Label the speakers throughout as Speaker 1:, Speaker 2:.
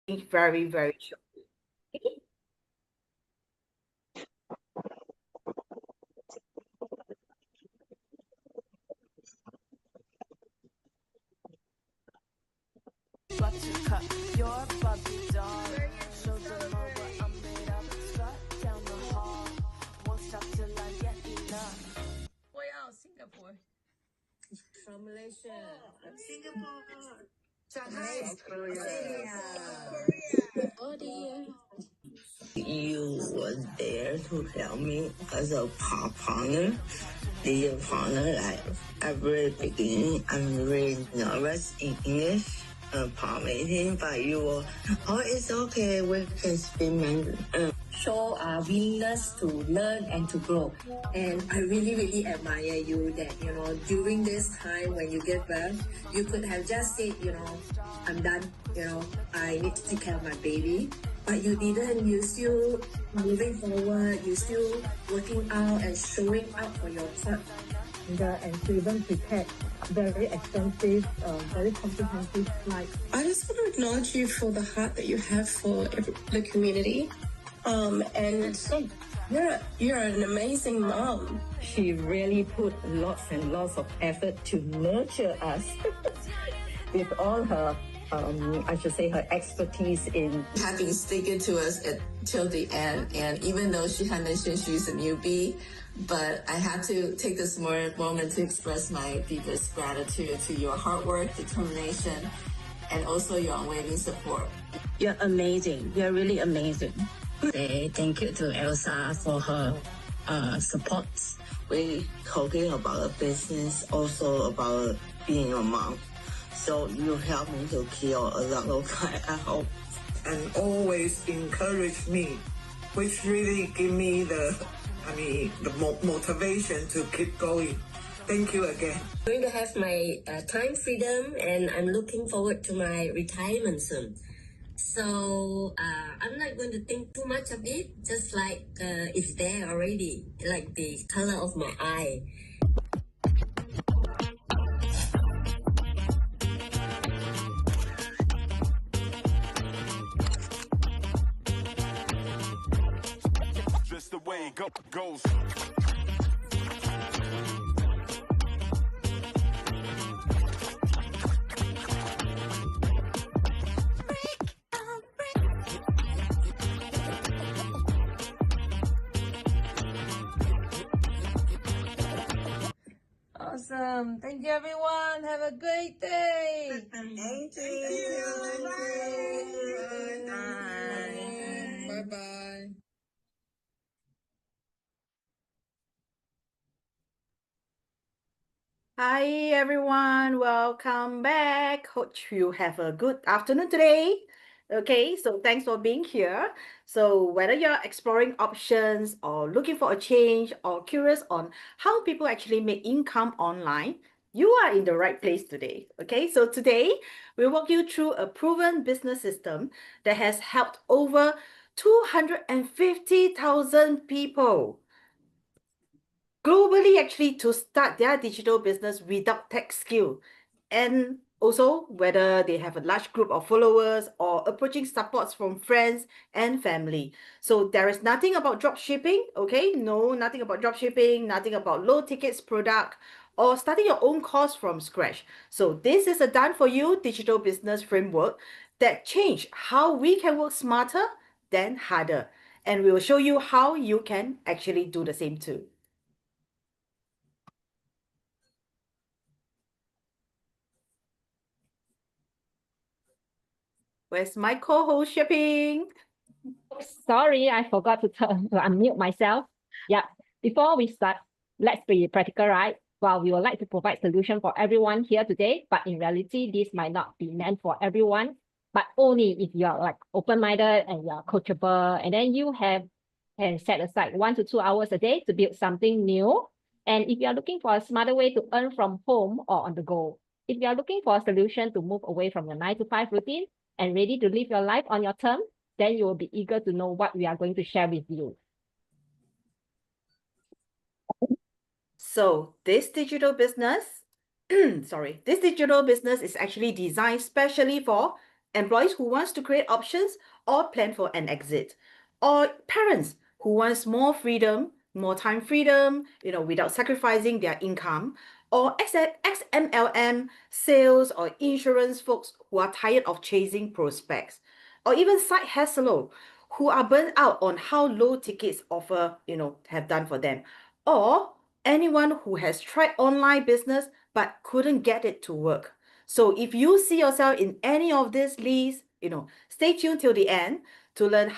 Speaker 1: very, very shortly. Okay?
Speaker 2: Singapore. From Malaysia. Singapore. Shanghai. South Korea. Australia. Korea. You were there to help me as a partner, the partner. Like at very beginning, I'm really nervous in English, part meeting, but you were, oh, it's okay. We can speak Mandarin. Show our willingness to learn and to grow. And I really, really admire you that, during this time when you give birth, you could have just said, I'm done, I need to take care of my baby. But you didn't, you still moving forward, you still working out and showing up for your part. And to even prepare very extensive, very comprehensive flight. I just want to acknowledge you for the heart that you have for the community. And you're an amazing mom. She really put lots and lots of effort to nurture us with all her, I should say, her expertise in having sticking to us till the end. And even though she had mentioned she's a newbie, but I had to take this moment to express my deepest gratitude to your hard work, determination, and also your unwavering support. You're amazing. You're really amazing. Say thank you to Elsa for her support. We talking about the business, also about being a mom. So you help me to kill a lot of time at home. And always encourage me, which really give me the motivation to keep going. Thank you again. I'm going to have my time freedom, and I'm looking forward to my retirement soon. So I'm not going to think too much of it, just like it's there already, like the color of my eye.
Speaker 3: Just the way it goes.
Speaker 2: Awesome. Thank you, everyone. Have a great day.
Speaker 4: Thank you.
Speaker 2: Bye. Bye-bye.
Speaker 1: Hi everyone, welcome back. Hope you have a good afternoon today. Okay, so thanks for being here. So whether you're exploring options or looking for a change or curious on how people actually make income online, you are in the right place today. Okay, so today we'll walk you through a proven business system that has helped over 250,000 people globally actually to start their digital business without tech skill, and also whether they have a large group of followers or approaching supports from friends and family. So there is nothing about drop shipping, okay? No, nothing about drop shipping, nothing about low tickets product or starting your own course from scratch. So this is a done for you digital business framework that change how we can work smarter than harder. And we will show you how you can actually do the same too. Where's my co-host shipping?
Speaker 5: Sorry, I forgot to unmute myself. Yeah, before we start, let's be practical, right? Well, we would like to provide solution for everyone here today, but in reality, this might not be meant for everyone, but only if you are like open-minded and you are coachable, and then you can set aside 1 to 2 hours a day to build something new. And if you are looking for a smarter way to earn from home or on the go, if you are looking for a solution to move away from your 9 to 5 routine and ready to live your life on your terms, then you will be eager to know what we are going to share with you.
Speaker 1: So this digital business, this digital business is actually designed specially for employees who wants to create options or plan for an exit, or parents who wants more freedom, more time freedom, without sacrificing their income, or XMLM sales or insurance folks who are tired of chasing prospects, or even side hustler who are burnt out on how low tickets offer, have done for them, or anyone who has tried online business but couldn't get it to work. So if you see yourself in any of these lists, stay tuned till the end to learn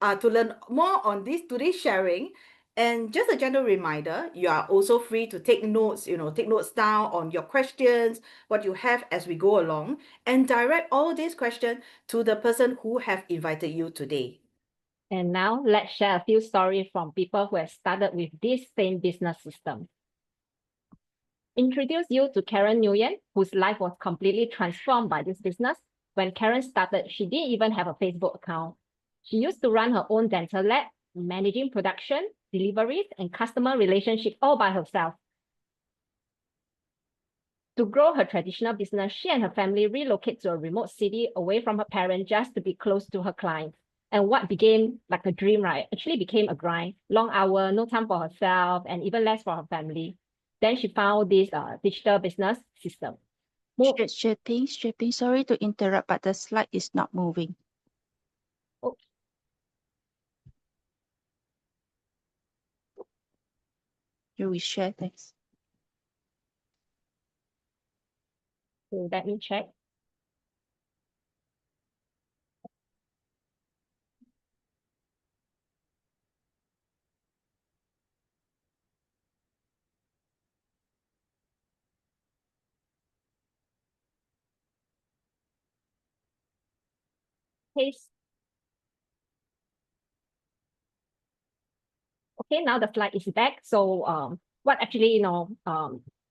Speaker 1: to learn more on this today's sharing. And just a gentle reminder, you are also free to take notes, take notes down on your questions, what you have as we go along, and direct all these questions to the person who have invited you today.
Speaker 5: And now let's share a few stories from people who have started with this same business system. Introduce you to Karen Nguyen, whose life was completely transformed by this business. When Karen started, she didn't even have a Facebook account. She used to run her own dental lab, managing production, deliveries, and customer relationships all by herself. To grow her traditional business, she and her family relocated to a remote city away from her parents just to be close to her clients. And what began like a dream, right, actually became a grind. Long hour, no time for herself, and even less for her family. Then she found this digital business system.
Speaker 2: Shipping, sorry to interrupt, but the slide is not moving.
Speaker 5: Oh.
Speaker 2: You will share, thanks.
Speaker 5: So let me check. Okay, now the slide is back. So what actually,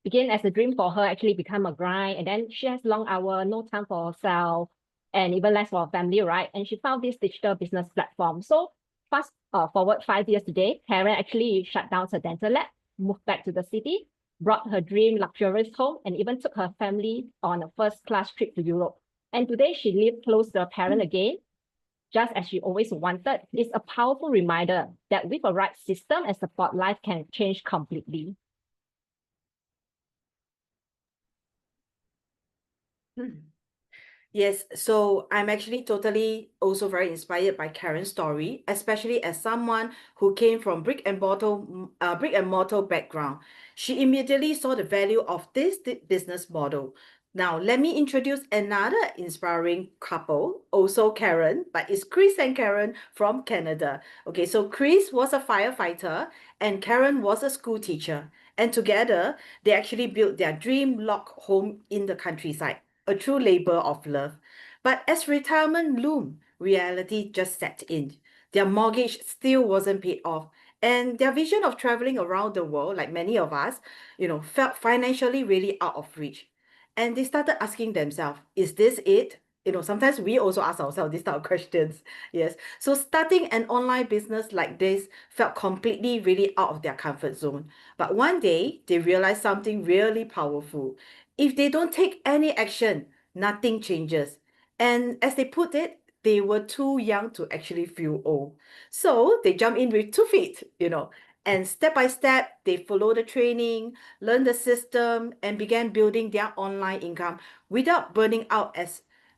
Speaker 5: began as a dream for her actually become a grind. And then she has long hour, no time for herself, and even less for her family, right? And she found this digital business platform. So fast forward 5 years today, Karen actually shut down her dental lab, moved back to the city, brought her dream luxurious home, and even took her family on a first-class trip to Europe. And today she lives close to her parent again, just as she always wanted. Is a powerful reminder that with a right system and support, life can change completely.
Speaker 1: Yes, so I'm actually totally also very inspired by Karen's story, especially as someone who came from brick and mortar background. She immediately saw the value of this business model. Now, let me introduce another inspiring couple, also Karen, but it's Chris and Karen from Canada. Okay, so Chris was a firefighter and Karen was a school teacher. And together, they actually built their dream log home in the countryside, a true labor of love. But as retirement loomed, reality just set in. Their mortgage still wasn't paid off, and their vision of traveling around the world, like many of us, felt financially really out of reach. And they started asking themselves, is this it? Sometimes we also ask ourselves these type of questions. Yes. So starting an online business like this felt completely really out of their comfort zone. But one day they realized something really powerful. If they don't take any action, nothing changes. And as they put it, they were too young to actually feel old. So they jump in with 2 feet, and step by step, they follow the training, learn the system, and began building their online income without burning out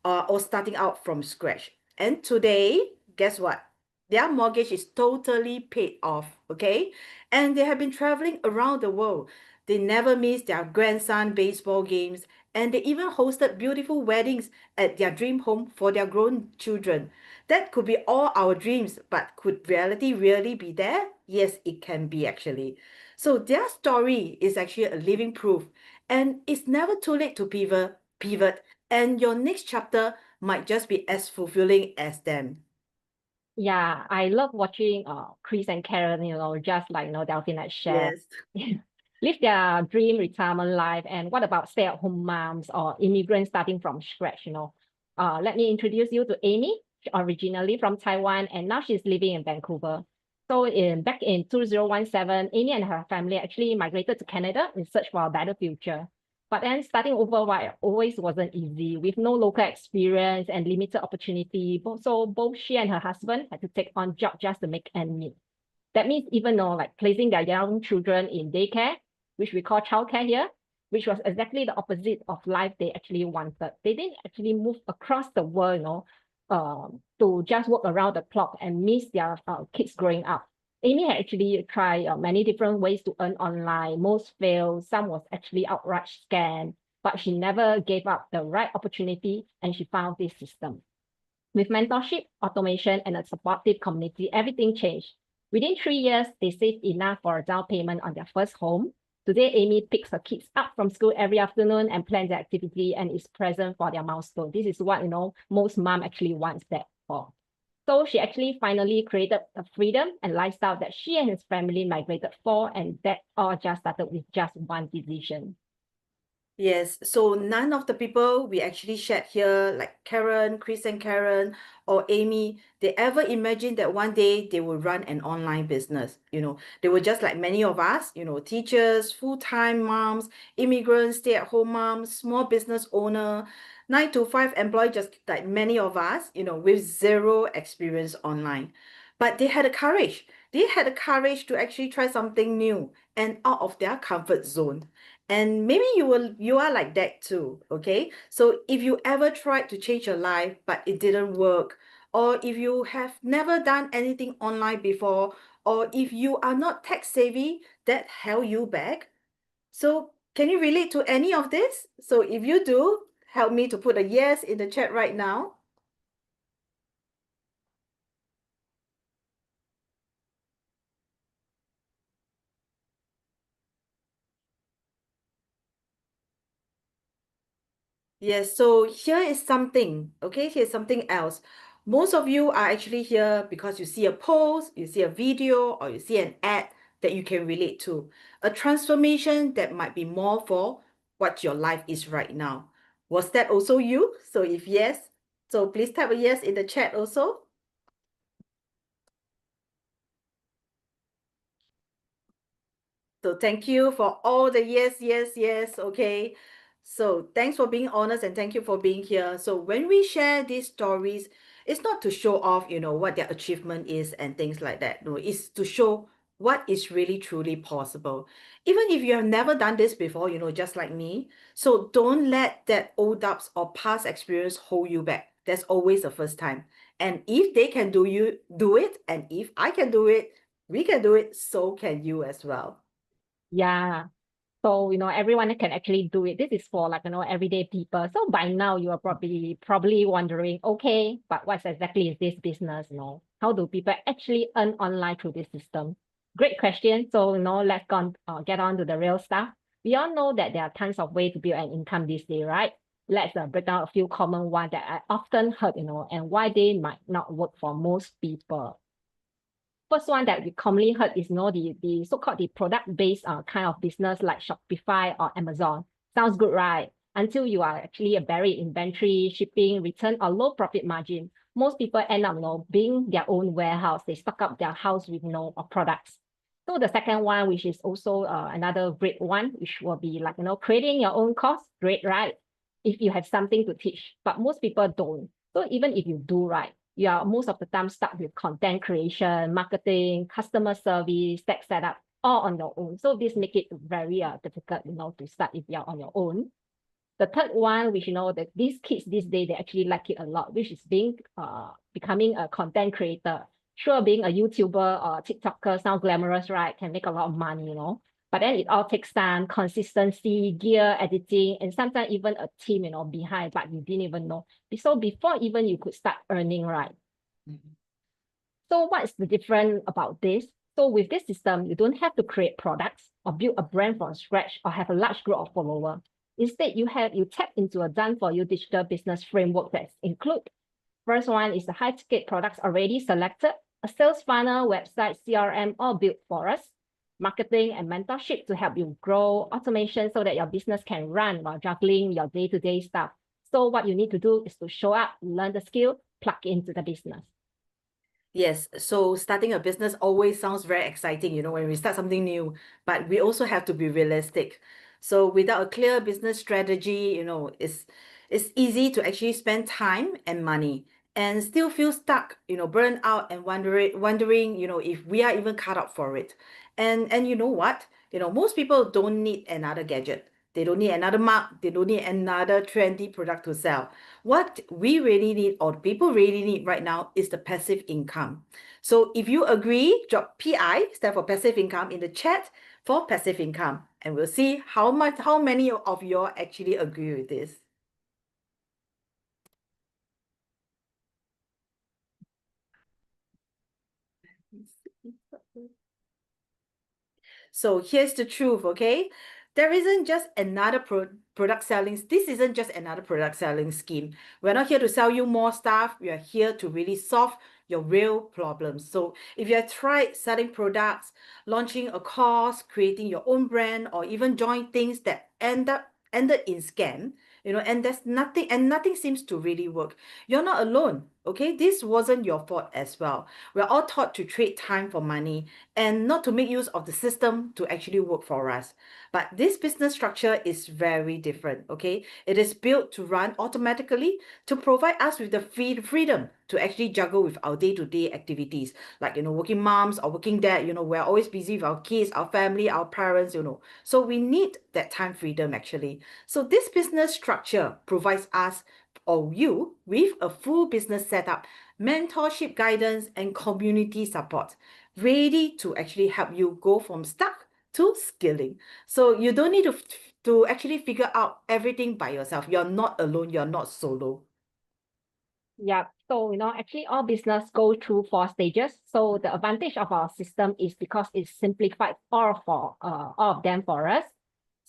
Speaker 1: or starting out from scratch. And today, guess what? Their mortgage is totally paid off, okay? And they have been traveling around the world. They never miss their grandson baseball games, and they even hosted beautiful weddings at their dream home for their grown children. That could be all our dreams, but could reality really be there? Yes, it can be actually. So their story is actually a living proof, and it's never too late to pivot, and your next chapter might just be as fulfilling as them.
Speaker 5: Yeah, I love watching Chris and Karen, just like Delphine had shared.
Speaker 1: Yes.
Speaker 5: Live their dream retirement life. And what about stay-at-home moms or immigrants starting from scratch, Let me introduce you to Amy, originally from Taiwan, and now she's living in Vancouver. So back in 2017, Amy and her family actually migrated to Canada in search for a better future. But then starting over always wasn't easy with no local experience and limited opportunity. So both she and her husband had to take on jobs just to make ends meet. That means even though like placing their young children in daycare, which we call childcare here, which was exactly the opposite of life they actually wanted. They didn't actually move across the world, to just work around the clock and miss their kids growing up. Amy had actually tried many different ways to earn online. Most failed. Some was actually outright scam, but she never gave up the right opportunity and she found this system. With mentorship, automation, and a supportive community, everything changed. Within 3 years, they saved enough for a down payment on their first home. Today, Amy picks her kids up from school every afternoon and plans their activity and is present for their milestone. This is what most mom actually wants that for. So she actually finally created a freedom and lifestyle that she and his family migrated for, and that all just started with just one decision.
Speaker 1: Yes, so none of the people we actually shared here, like Karen, Chris and Karen, or Amy, they ever imagined that one day they will run an online business. They were just like many of us, teachers, full-time moms, immigrants, stay-at-home moms, small business owner, 9 to 5 employee, just like many of us, with zero experience online. But they had the courage. They had the courage to actually try something new and out of their comfort zone. And maybe you are like that too, okay? So if you ever tried to change your life but it didn't work, or if you have never done anything online before, or if you are not tech savvy, that held you back. So can you relate to any of this? So if you do, help me to put a yes in the chat right now. Yes, so here is something, okay? Here's something else. Most of you are actually here because you see a post, you see a video, or you see an ad that you can relate to. A transformation that might be more for what your life is right now. Was that also you? So if yes, so please type a yes in the chat also. So thank you for all the yes, yes, yes. Okay. So thanks for being honest and thank you for being here. So when we share these stories, it's not to show off, what their achievement is and things like that. No, it's to show what is really truly possible. Even if you have never done this before, just like me. So don't let that old doubts or past experience hold you back. That's always the first time. And if they can do it, and if I can do it, we can do it, so can you as well.
Speaker 5: Yeah. So, everyone can actually do it. This is for like, everyday people. So by now you are probably wondering, okay, but what exactly is this business? How do people actually earn online through this system? Great question. So, let's get on to the real stuff. We all know that there are tons of ways to build an income these days, right? Let's break down a few common ones that I often heard, and why they might not work for most people. First one that we commonly heard is the so-called the product-based kind of business like Shopify or Amazon. Sounds good, right? Until you are actually a buried inventory, shipping, return, or low profit margin. Most people end up being their own warehouse. They stock up their house with products. So the second one, which is also another great one, which will be like creating your own course. Great, right? If you have something to teach, but most people don't. So even if you do, right, you are most of the time stuck with content creation, marketing, customer service, tech setup, all on your own. So this make it very difficult, to start if you're on your own. The third one, which that these kids these days they actually like it a lot, which is becoming a content creator. Sure, being a YouTuber or TikToker sounds glamorous, right? Can make a lot of money, But then it all takes time, consistency, gear, editing, and sometimes even a team, behind, but you didn't even know. So before even you could start earning, right?
Speaker 1: Mhm.
Speaker 5: So what's the difference about this? So with this system, you don't have to create products or build a brand from scratch or have a large group of followers. Instead, you tap into a done-for-you digital business framework that include. First one is the high-ticket products already selected, a sales funnel, website, CRM, all built for us, marketing and mentorship to help you grow, automation so that your business can run while juggling your day-to-day stuff. So what you need to do is to show up, learn the skill, plug into the business.
Speaker 1: Yes, so starting a business always sounds very exciting, when we start something new, but we also have to be realistic. So without a clear business strategy, it's easy to actually spend time and money and still feel stuck, burned out and wondering, if we are even cut out for it. And you know what? Most people don't need another gadget. They don't need another mark. They don't need another trendy product to sell. What we really need, or people really need right now, is the passive income. So if you agree, drop PI, stand for passive income, in the chat for passive income, and we'll see how many of you all actually agree with this. So here's the truth, okay? There isn't just another product selling. This isn't just another product selling scheme. We're not here to sell you more stuff. We are here to really solve your real problems. So if you have tried selling products, launching a course, creating your own brand, or even join things that ended in scam, and nothing seems to really work. You're not alone, okay? This wasn't your fault as well. We're all taught to trade time for money and not to make use of the system to actually work for us. But this business structure is very different, okay? It is built to run automatically to provide us with the freedom to actually juggle with our day-to-day activities. Like, working moms or working dad, we're always busy with our kids, our family, our parents, So we need that time freedom actually. So this business structure provides us or you with a full business setup, mentorship guidance, and community support, ready to actually help you go from stuck to scaling. So you don't need to actually figure out everything by yourself. You're not alone. You're not solo.
Speaker 5: Yeah, so actually all business go through 4 stages. So the advantage of our system is because it simplified all of them for us.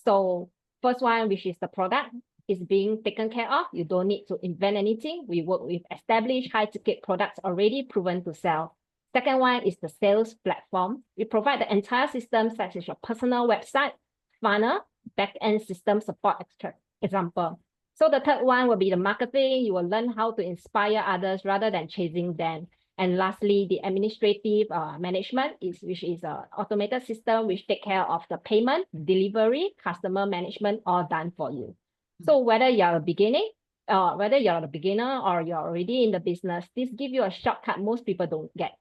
Speaker 5: So first one, which is the product, is being taken care of. You don't need to invent anything. We work with established high-ticket products already proven to sell. Second one is the sales platform. We provide the entire system, such as your personal website, funnel, back-end system support, example. So the third one will be the marketing. You will learn how to inspire others rather than chasing them. And lastly, the administrative management which is an automated system which take care of the payment, delivery, customer management, all done for you. So whether you're a beginner or you're already in the business, this gives you a shortcut most people don't get.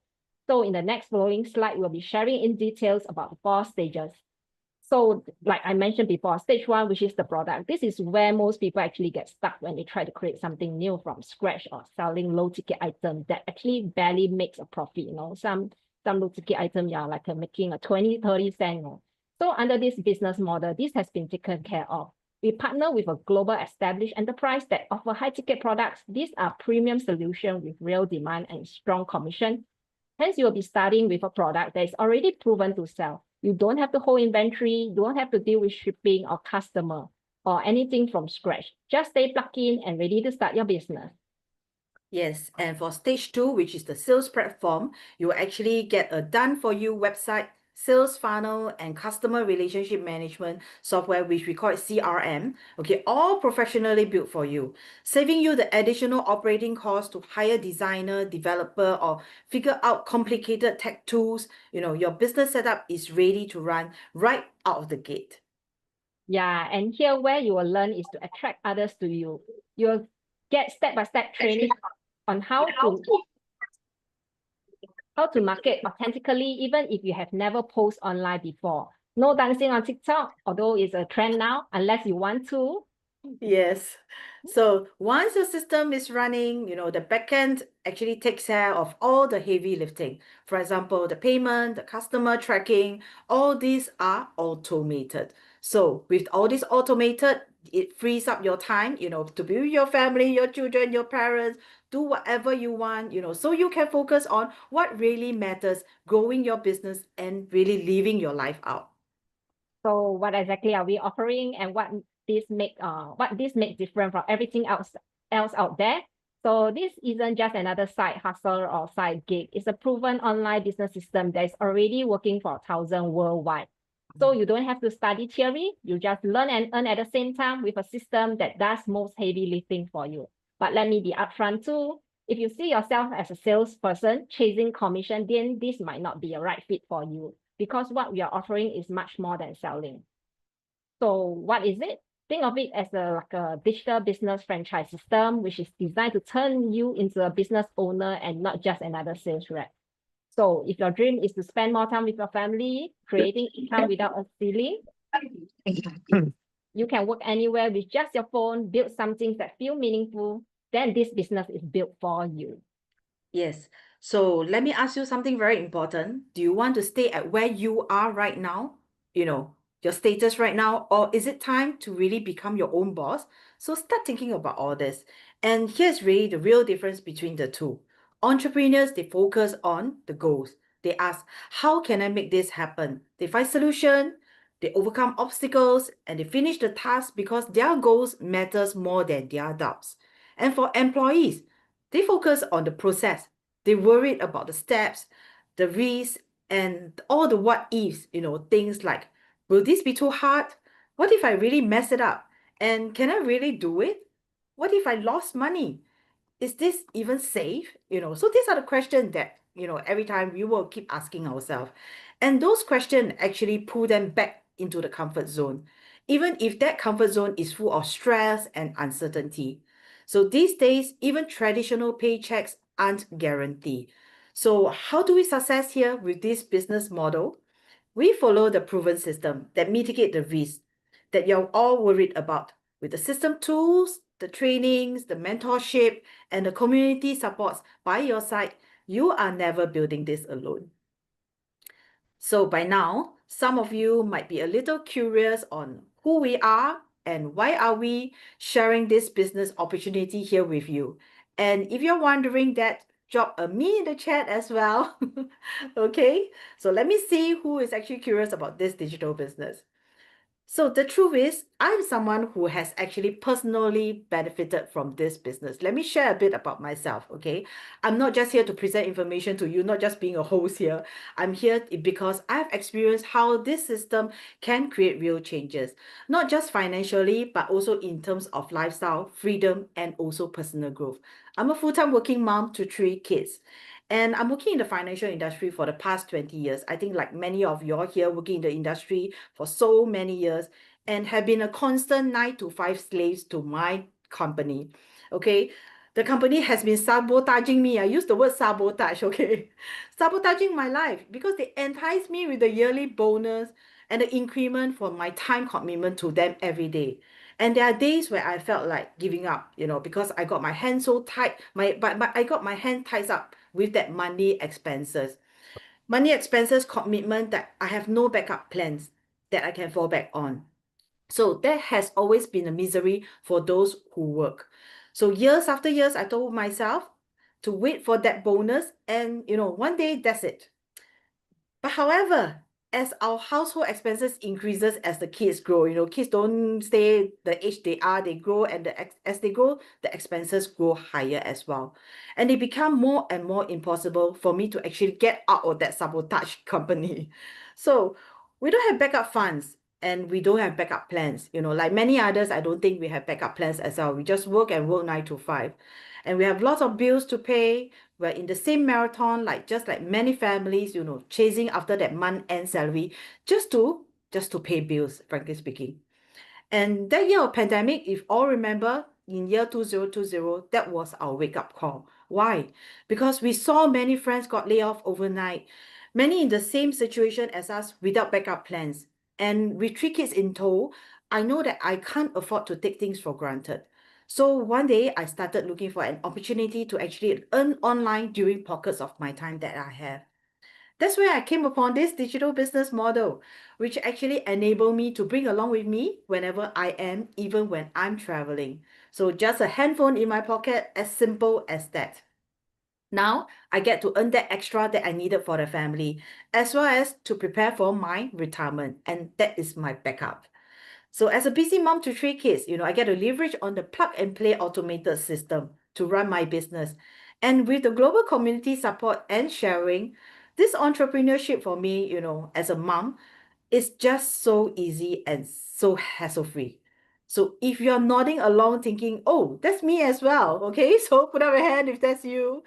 Speaker 5: So in the next following slide, we'll be sharing in details about the 4 stages. So like I mentioned before, stage 1, which is the product. This is where most people actually get stuck when they try to create something new from scratch or selling low ticket items that actually barely makes a profit. Some low ticket items, yeah, like making a 20, 30 cents. So under this business model, this has been taken care of. We partner with a global established enterprise that offer high ticket products. These are premium solutions with real demand and strong commission. Hence, you'll be starting with a product that is already proven to sell. You don't have to hold inventory, you don't have to deal with shipping or customer or anything from scratch. Just stay plugged in and ready to start your business.
Speaker 1: Yes, and for stage 2, which is the sales platform, you actually get a done-for-you website, sales funnel, and customer relationship management software, which we call it CRM, okay, all professionally built for you, saving you the additional operating costs to hire designer, developer, or figure out complicated tech tools. Your business setup is ready to run right out of the gate.
Speaker 5: Yeah, and here where you will learn is to attract others to you. You'll get step-by-step training on how to market authentically, even if you have never posted online before. No dancing on TikTok, although it's a trend now, unless you want to.
Speaker 1: Yes. So once your system is running, the backend actually takes care of all the heavy lifting. For example, the payment, the customer tracking, all these are automated. So with all this automated, it frees up your time, to be with your family, your children, your parents, do whatever you want, so you can focus on what really matters, growing your business and really living your life out.
Speaker 5: So what exactly are we offering, and what this make different from everything else out there? So this isn't just another side hustle or side gig. It's a proven online business system that is already working for 1,000 worldwide. So you don't have to study theory. You just learn and earn at the same time with a system that does most heavy lifting for you. But let me be upfront too. If you see yourself as a salesperson chasing commission, then this might not be a right fit for you, because what we are offering is much more than selling. So what is it? Think of it as like a digital business franchise system, which is designed to turn you into a business owner and not just another sales rep. So if your dream is to spend more time with your family, creating income without a ceiling, you can work anywhere with just your phone, build some things that feel meaningful, then this business is built for you.
Speaker 1: Yes. So let me ask you something very important. Do you want to stay at where you are right now? You know, your status right now, or is it time to really become your own boss? So start thinking about all this. And here's really the real difference between the two. Entrepreneurs, they focus on the goals. They ask, how can I make this happen? They find solution, they overcome obstacles, and they finish the task because their goals matters more than their doubts. And for employees, they focus on the process. They worried about the steps, the risks, and all the what ifs, things like, will this be too hard? What if I really mess it up? And can I really do it? What if I lost money? Is this even safe? So these are the questions that, every time we will keep asking ourselves. And those questions actually pull them back into the comfort zone, even if that comfort zone is full of stress and uncertainty. So these days, even traditional paychecks aren't guaranteed. So how do we success here with this business model? We follow the proven system that mitigate the risk that you're all worried about. With the system tools, the trainings, the mentorship, and the community supports by your side, you are never building this alone. So by now, some of you might be a little curious on who we are and why are we sharing this business opportunity here with you. And if you're wondering that, drop a me in the chat as well. Okay, so let me see who is actually curious about this digital business. So the truth is, I'm someone who has actually personally benefited from this business. Let me share a bit about myself, okay? I'm not just here to present information to you, not just being a host here. I'm here because I've experienced how this system can create real changes, not just financially, but also in terms of lifestyle, freedom, and also personal growth. I'm a full-time working mom to 3 kids. And I'm working in the financial industry for the past 20 years. I think like many of you all here working in the industry for so many years and have been a constant 9 to 5 slaves to my company. Okay. The company has been sabotaging me. I use the word sabotage, okay? Sabotaging my life because they entice me with the yearly bonus and the increment for my time commitment to them every day. And there are days where I felt like giving up, because I got my hand so tight, but I got my hand tied up with that monthly expenses. Money expenses commitment that I have no backup plans that I can fall back on. So that has always been a misery for those who work. So years after years, I told myself to wait for that bonus and, one day that's it. But however, as our household expenses increases as the kids grow, kids don't stay the age they are, they grow, and as they grow, the expenses grow higher as well. And they become more and more impossible for me to actually get out of that sabotage company. So we don't have backup funds and we don't have backup plans. Like many others, I don't think we have backup plans as well. We just work and work 9 to 5. And we have lots of bills to pay. We're in the same marathon, just like many families, chasing after that month-end salary just to pay bills, frankly speaking. And that year of pandemic, if all remember, in year 2020, that was our wake-up call. Why? Because we saw many friends got laid off overnight, many in the same situation as us without backup plans. And with 3 kids in tow, I know that I can't afford to take things for granted. So one day I started looking for an opportunity to actually earn online during pockets of my time that I have. That's where I came upon this digital business model, which actually enabled me to bring along with me whenever I am, even when I'm traveling. So just a handphone in my pocket, as simple as that. Now I get to earn that extra that I needed for the family, as well as to prepare for my retirement, and that is my backup. So as a busy mom to 3 kids, I get to leverage on the plug and play automated system to run my business. And with the global community support and sharing, this entrepreneurship for me, as a mom, is just so easy and so hassle-free. So if you're nodding along thinking, oh, that's me as well, okay? So put up your hand if that's you.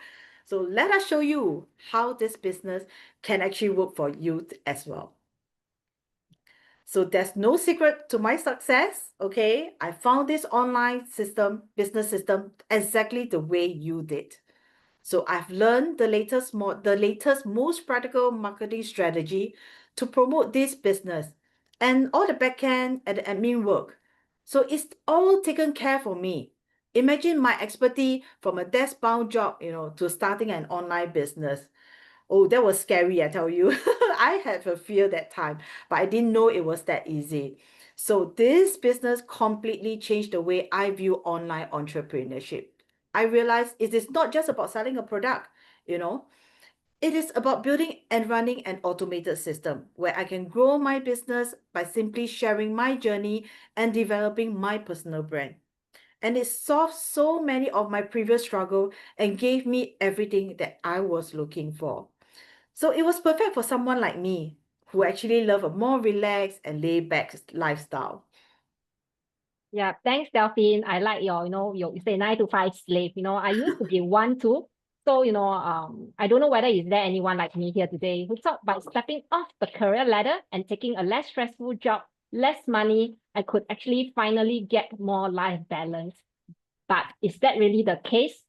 Speaker 1: So let us show you how this business can actually work for you as well. So there's no secret to my success, okay? I found this online system, business system, exactly the way you did. So I've learned the latest, most practical marketing strategy to promote this business and all the backend and the admin work. So it's all taken care for me. Imagine my expertise from a desk-bound job, to starting an online business. Oh, that was scary, I tell you. I had a fear that time, but I didn't know it was that easy. So this business completely changed the way I view online entrepreneurship. I realized it is not just about selling a product, you know. It is about building and running an automated system where I can grow my business by simply sharing my journey and developing my personal brand. And it solved so many of my previous struggle and gave me everything that I was looking for. So it was perfect for someone like me who actually love a more relaxed and laid back lifestyle.
Speaker 5: Yeah, thanks, Delphine. I like you say 9 to 5 slave. I used to be one too. So, I don't know whether is there anyone like me here today who thought by stepping off the career ladder and taking a less stressful job, less money, I could actually finally get more life balance. But is that really the case?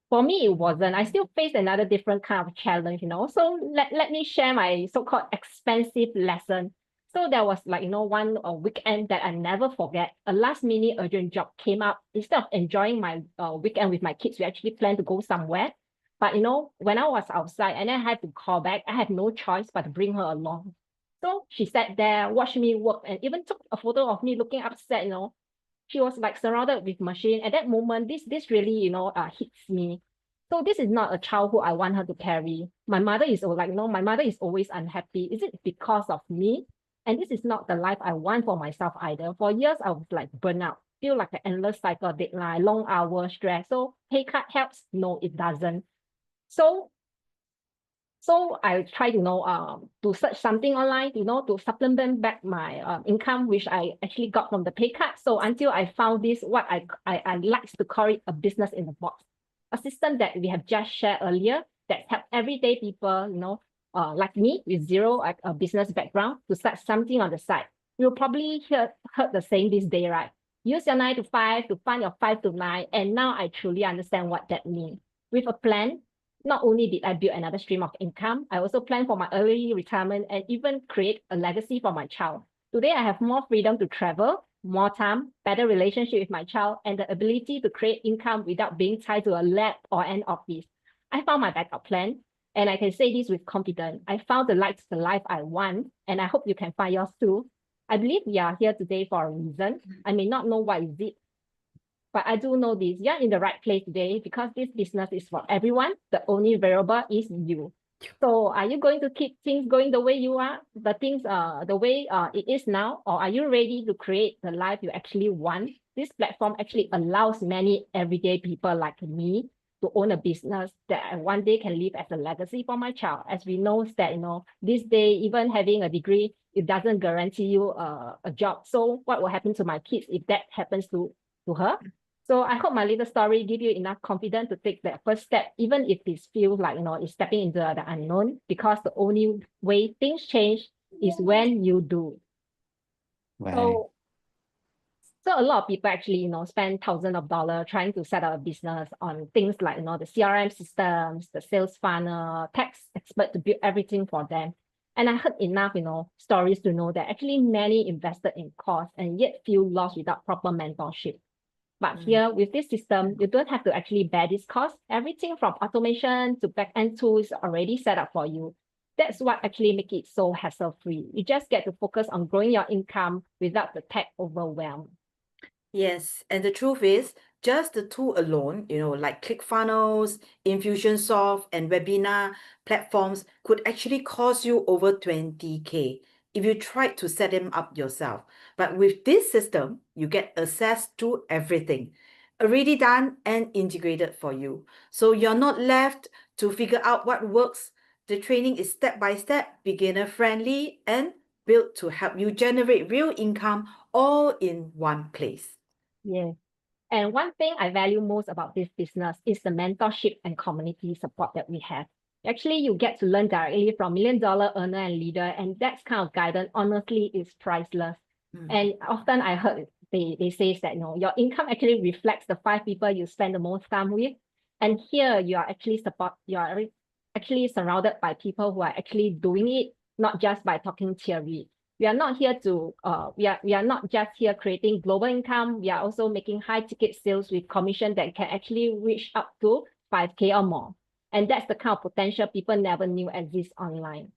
Speaker 5: For me, it wasn't. I still faced another different kind of challenge. So let me share my so-called expensive lesson. So there was like, one weekend that I never forget. A last minute urgent job came up. Instead of enjoying my weekend with my kids, we actually planned to go somewhere. But when I was outside and I had to call back, I had no choice but to bring her along. So she sat there, watched me work, and even took a photo of me looking upset. She was like surrounded with machine. At that moment, this really, hits me. So this is not a childhood I want her to carry. My mother is like, my mother is always unhappy. Is it because of me? And this is not the life I want for myself either. For years, I was like burnout, feel like an endless cycle, deadline, long hour stress. So pay cut helps? No, it doesn't. So so I try to search something online, to supplement back my income, which I actually got from the pay cut. So until I found this, what I like to call it a business in the box, a system that we have just shared earlier that help everyday people, like me with zero business background to start something on the side. You'll probably heard the saying this day, right? Use your 9 to 5 to fund your 5 to 9. And now I truly understand what that means. With a plan, not only did I build another stream of income, I also plan for my early retirement and even create a legacy for my child. Today, I have more freedom to travel, more time, better relationship with my child, and the ability to create income without being tied to a lab or an office. I found my backup plan, and I can say this with confidence. I found the life I want, and I hope you can find yours too. I believe we are here today for a reason. I may not know what is it, but I do know this, you're in the right place today because this business is for everyone. The only variable is you. So are you going to keep things going the way you are, the way it is now, or are you ready to create the life you actually want? This platform actually allows many everyday people like me to own a business that I one day can leave as a legacy for my child. As we know that, this day, even having a degree, it doesn't guarantee you a job. So what will happen to my kids if that happens to her? So I hope my little story give you enough confidence to take that first step, even if this feels like, it's stepping into the unknown, because the only way things change is when you do.
Speaker 2: Right.
Speaker 5: So a lot of people actually, spend thousands of dollars trying to set up a business on things like, the CRM systems, the sales funnel, tax expert to build everything for them. And I heard enough, stories to know that actually many invested in costs and yet feel lost without proper mentorship. But here with this system, you don't have to actually bear this cost. Everything from automation to back-end tools are already set up for you. That's what actually makes it so hassle-free. You just get to focus on growing your income without the tech overwhelm.
Speaker 1: Yes, and the truth is, just the two alone, like ClickFunnels, Infusionsoft, and webinar platforms could actually cost you over 20K if you tried to set them up yourself. But with this system, you get access to everything already done and integrated for you. So you're not left to figure out what works. The training is step by step, beginner friendly, and built to help you generate real income all in one place.
Speaker 5: Yeah. And one thing I value most about this business is the mentorship and community support that we have. Actually, you get to learn directly from million-dollar earner and leader, and that kind of guidance, honestly, is priceless. And often I heard they say that, your income actually reflects the 5 people you spend the most time with. And here you are actually surrounded by people who are actually doing it, not just by talking theory. We are not here to we are not just here creating global income. We are also making high ticket sales with commission that can actually reach up to 5K or more. And that's the kind of potential people never knew exists online.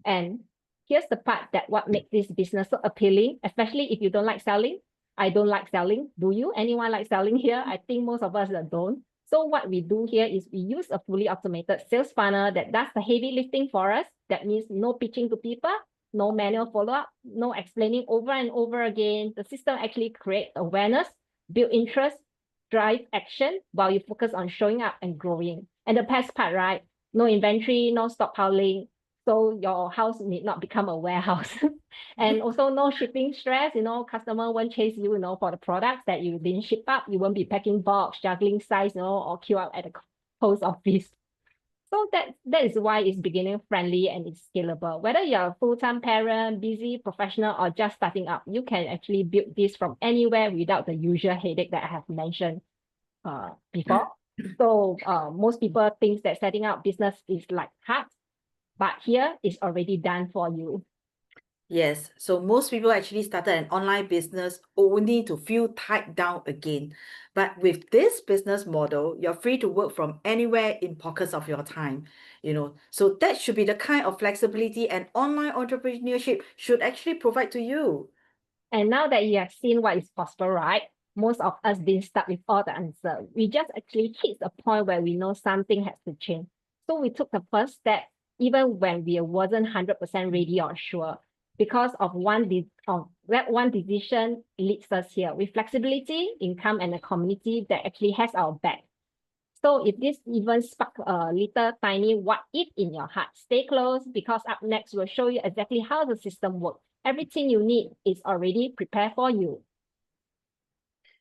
Speaker 5: And here's the part that what makes this business so appealing, especially if you don't like selling. I don't like selling. Do you? Anyone like selling here? I think most of us don't. So what we do here is we use a fully automated sales funnel that does the heavy lifting for us. That means no pitching to people, no manual follow-up, no explaining over and over again. The system actually creates awareness, build interest, drive action while you focus on showing up and growing. And the best part, right? No inventory, no stockpiling. So your house need not become a warehouse. And also no shipping stress, customer won't chase you, for the products that you didn't ship up. You won't be packing box, juggling size, or queue up at the post office. So that is why it's beginner friendly and it's scalable. Whether you're a full-time parent, busy professional, or just starting up, you can actually build this from anywhere without the usual headache that I have mentioned before. So most people think that setting up business is like hard, but here it's already done for you.
Speaker 1: Yes, so most people actually started an online business only to feel tied down again. But with this business model, you're free to work from anywhere in pockets of your time, So that should be the kind of flexibility and online entrepreneurship should actually provide to you.
Speaker 5: And now that you have seen what is possible, right? Most of us been stuck with all the answer. We just actually hit the point where we know something has to change. So we took the first step, even when we wasn't 100% ready or sure, because of that one decision leads us here with flexibility, income, and a community that actually has our back. So if this even spark a little tiny what if in your heart, stay close because up next we'll show you exactly how the system works. Everything you need is already prepared for you.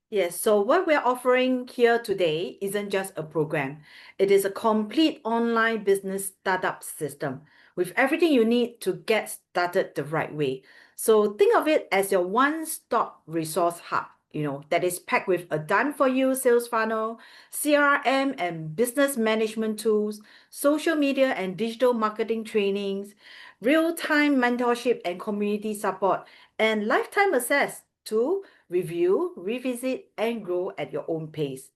Speaker 1: Yes, so what we're offering here today isn't just a program. It is a complete online business startup system with everything you need to get started the right way. So think of it as your one-stop resource hub, that is packed with a done-for-you sales funnel, CRM and business management tools, social media and digital marketing trainings, real-time mentorship and community support, and lifetime access to review, revisit, and grow at your own pace.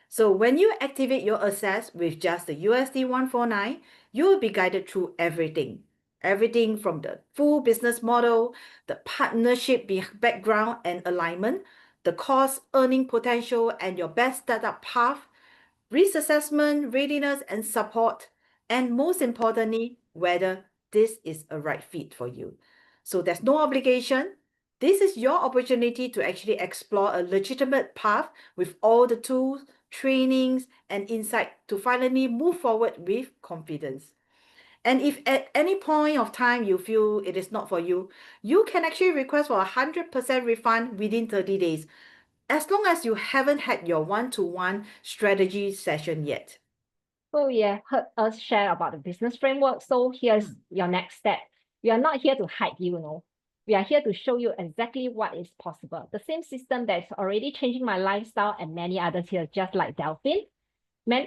Speaker 1: So when you activate your access with just the USD 149, you will be guided through everything. Everything from the full business model, the partnership background and alignment, the cost, earning potential, and your best startup path, risk assessment, readiness, and support, and most importantly, whether this is a right fit for you. So there's no obligation. This is your opportunity to actually explore a legitimate path with all the tools, trainings, and insight to finally move forward with confidence. And if at any point of time you feel it is not for you, you can actually request for a 100% refund within 30 days, as long as you haven't had your one-to-one strategy session yet.
Speaker 5: So you have heard us share about the business framework. So here's your next step. We are not here to hide you, We are here to show you exactly what is possible. The same system that's already changing my lifestyle and many others here, just like Delphine.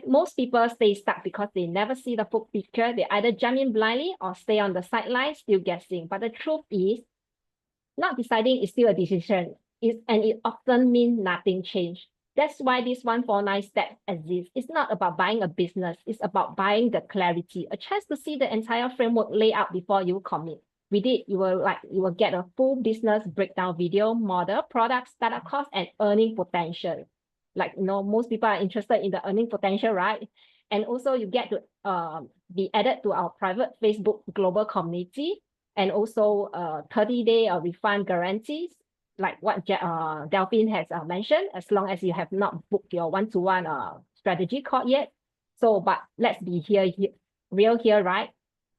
Speaker 5: Most people stay stuck because they never see the full picture. They either jump in blindly or stay on the sidelines, still guessing. But the truth is, not deciding is still a decision, and it often means nothing changed. That's why this 149 step exists. It's not about buying a business. It's about buying the clarity, a chance to see the entire framework layout before you commit. With it, you will get a full business breakdown video, model, product, startup cost, and earning potential. Most people are interested in the earning potential, right? And also you get to be added to our private Facebook global community, and also 30-day refund guarantees, like what Delphine has mentioned, as long as you have not booked your one-to-one strategy call yet. So, but let's be real here, right?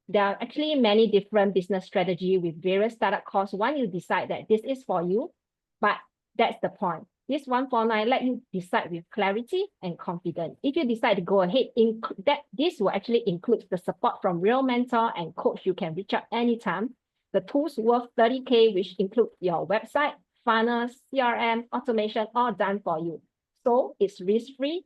Speaker 5: There are actually many different business strategy with various startup costs. Once you decide that this is for you, but that's the point. This 149 let you decide with clarity and confidence. If you decide to go ahead, this will actually include the support from real mentor and coach you can reach out anytime. The tools worth 30K, which include your website, funnel, CRM, automation, all done for you. So it's risk-free.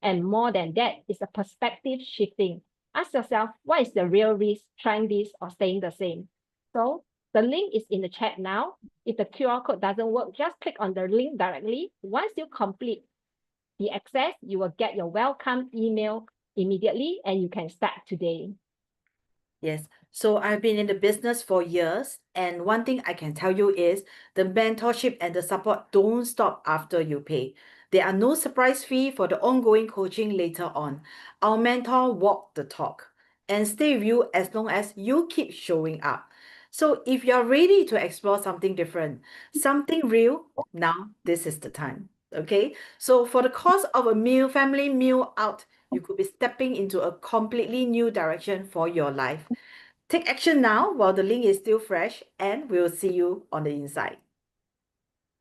Speaker 5: And more than that, it's a perspective shifting. Ask yourself, what is the real risk trying this or staying the same? So the link is in the chat now. If the QR code doesn't work, just click on the link directly. Once you complete the access, you will get your welcome email immediately and you can start today.
Speaker 1: Yes. So I've been in the business for years, and one thing I can tell you is the mentorship and the support don't stop after you pay. There are no surprise fee for the ongoing coaching later on. Our mentor walk the talk and stay with you as long as you keep showing up. So if you're ready to explore something different, something real, now this is the time. Okay? So for the cost of a meal, family meal out, you could be stepping into a completely new direction for your life. Take action now while the link is still fresh, and we'll see you on the inside.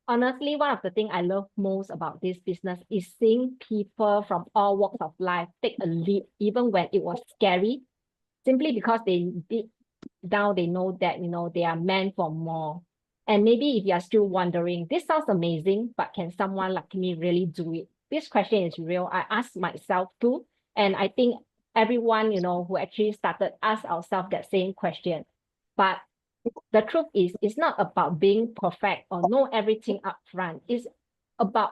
Speaker 5: Honestly, one of the things I love most about this business is seeing people from all walks of life take a leap, even when it was scary, simply because they deep down they know that they are meant for more. And maybe if you are still wondering, this sounds amazing, but can someone like me really do it? This question is real. I ask myself too, and I think everyone who actually started ask ourselves that same question. But the truth is, it's not about being perfect or know everything up front. It's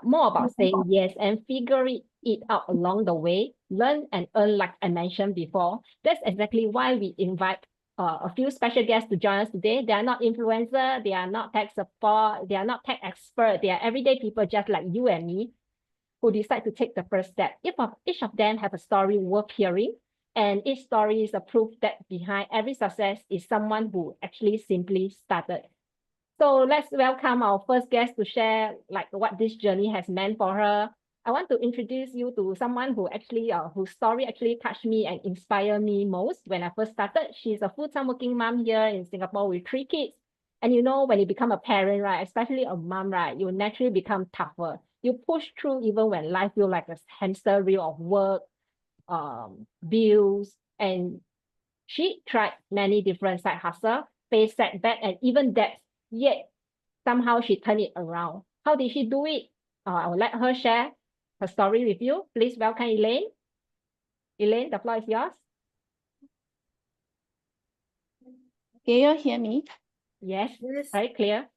Speaker 5: more about saying yes and figuring it out along the way. Learn and earn, like I mentioned before. That's exactly why we invite a few special guests to join us today. They are not influencers, they are not tech support, they are not tech experts. They are everyday people just like you and me who decide to take the first step. Each of them have a story worth hearing, and each story is a proof that behind every success is someone who actually simply started. So let's welcome our first guest to share like what this journey has meant for her. I want to introduce you to someone who actually, whose story actually touched me and inspired me most when I first started. She's a full-time working mom here in Singapore with 3 kids. And when you become a parent, right, especially a mom, right, you naturally become tougher. You push through even when life feels like a hamster wheel of work, bills, and she tried many different side hustles, faced setback, and even debts. Yet somehow she turned it around. How did she do it? I will let her share her story with you. Please welcome Elaine. Elaine, the floor is yours.
Speaker 2: Can you hear me?
Speaker 5: Yes,
Speaker 1: Yes.
Speaker 5: very clear.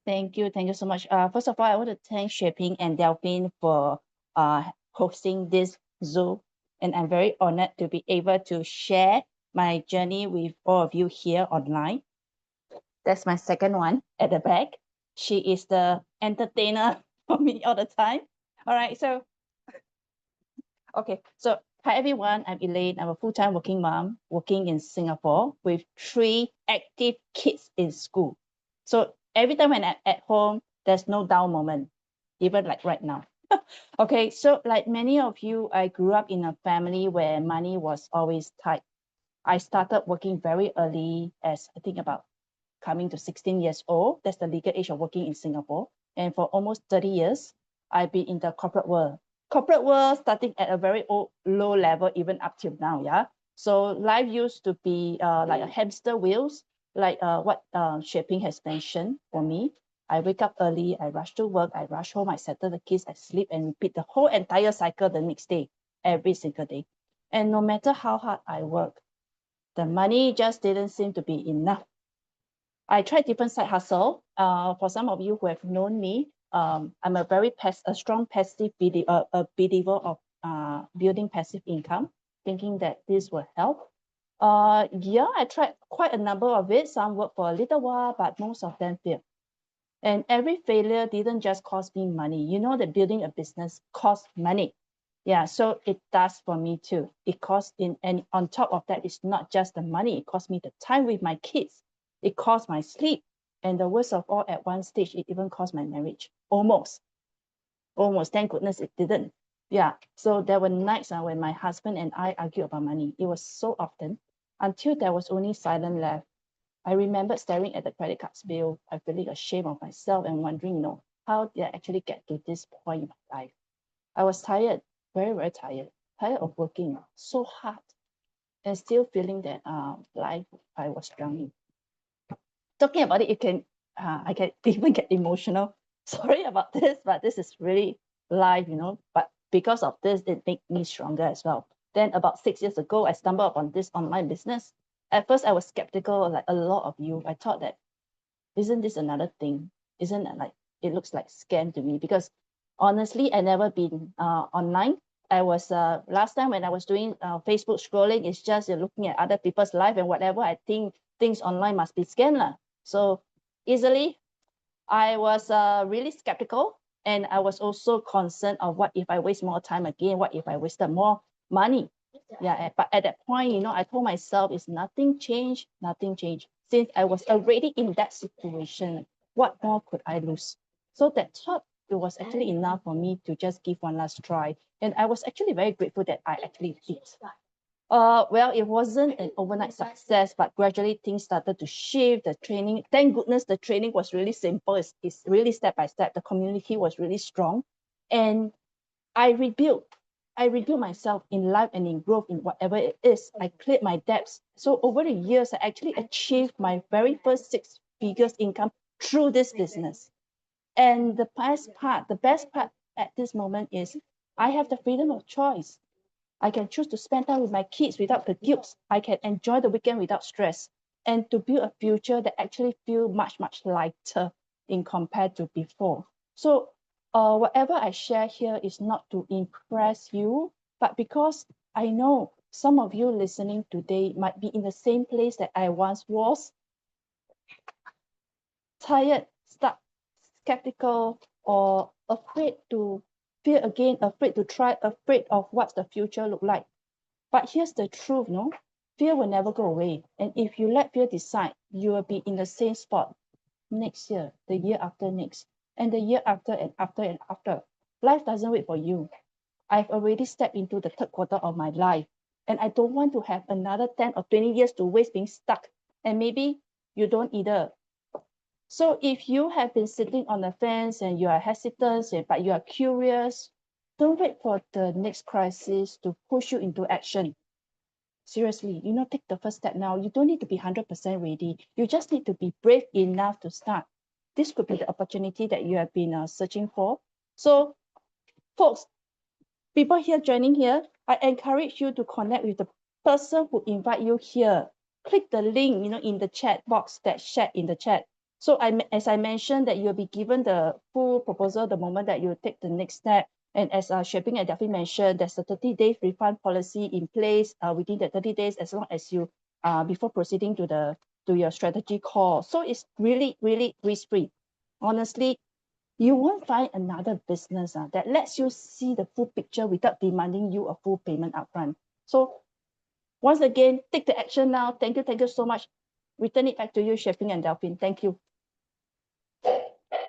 Speaker 2: Thank you. Thank you so much. First of all, I want to thank Shaping and Delphine for hosting this Zoom. And I'm very honored to be able to share my journey with all of you here online. That's my second one at the back. She is the entertainer for me all the time. All right, so okay, so hi everyone, I'm Elaine. I'm a full-time working mom working in Singapore with 3 active kids in school. So every time when I'm at home, there's no down moment, even like right now. Okay, so like many of you, I grew up in a family where money was always tight. I started working very early as I think about coming to 16 years old. That's the legal age of working in Singapore. And for almost 30 years, I've been in the corporate world. Corporate world starting at a very low level, even up till now, yeah? So life used to be like a hamster wheels, like what Shaping has mentioned for me. I wake up early, I rush to work, I rush home, I settle the kids, I sleep and repeat the whole entire cycle the next day, every single day. And no matter how hard I work, the money just didn't seem to be enough. I tried different side hustle. For some of you who have known me, I'm a strong passive believer of building passive income, thinking that this will help. Yeah, I tried quite a number of it. Some worked for a little while, but most of them failed. And every failure didn't just cost me money. You know that building a business costs money. Yeah, so it does for me too. It costs and on top of that, it's not just the money. It costs me the time with my kids. It costs my sleep. And the worst of all, at one stage, it even cost my marriage. Almost. Thank goodness it didn't. Yeah, so there were nights when my husband and I argued about money. It was so often until there was only silence left. I remember staring at the credit card's bill. I feeling ashamed of myself and wondering,
Speaker 4: how did I actually get to this point in my life? I was tired, very, very tired, tired of working so hard and still feeling that life, I was drowning. Talking about it, I can even get emotional. Sorry about this, but this is really life, But because of this, it made me stronger as well. Then about 6 years ago, I stumbled upon this online business. At first, I was skeptical, like a lot of you. I thought that, isn't this another thing? Isn't it like, it looks like scam to me? Because honestly, I never been online. I was last time when I was doing Facebook scrolling, it's just you're looking at other people's life and whatever I think things online must be scam lah. So easily, I was really skeptical, and I was also concerned of what if I waste more time again? What if I wasted more money? Yeah, but at that point, I told myself, it's nothing changed, nothing changed. Since I was already in that situation, what more could I lose? So that thought, it was actually enough for me to just give one last try. And I was actually very grateful that I actually did. Well, it wasn't an overnight success, but gradually things started to shift. The training, thank goodness, the training was really simple. It's really step by step. The community was really strong, and I rebuilt. I rebuilt myself in life and in growth in whatever it is. I cleared my debts. So over the years, I actually achieved my very first six figures income through this business. And the best part at this moment is I have the freedom of choice. I can choose to spend time with my kids without the guilt. I can enjoy the weekend without stress, and to build a future that actually feel much, much lighter in compared to before. So whatever I share here is not to impress you, but because I know some of you listening today might be in the same place that I once was, tired, stuck, skeptical, or afraid to fear again, afraid to try, afraid of what the future look like. But here's the truth, no? Fear will never go away. And if you let fear decide, you will be in the same spot next year, the year after next, and the year after and after and after. Life doesn't wait for you. I've already stepped into the third quarter of my life, and I don't want to have another 10 or 20 years to waste being stuck. And maybe you don't either. So if you have been sitting on the fence and you are hesitant, but you are curious, don't wait for the next crisis to push you into action. Seriously, take the first step now. You don't need to be 100% ready. You just need to be brave enough to start. This could be the opportunity that you have been searching for. So, folks, people here joining here, I encourage you to connect with the person who invite you here. Click the link, in the chat box that shared in the chat. So as I mentioned, that you'll be given the full proposal the moment that you take the next step. And as Xueping and Delphine mentioned, there's a 30-day refund policy in place within the 30 days, as long as you before proceeding to your strategy call. So it's really, really risk-free. Honestly, you won't find another business that lets you see the full picture without demanding you a full payment upfront. So once again, take the action now. Thank you so much. Return it back to you, Xueping and Delphine. Thank you.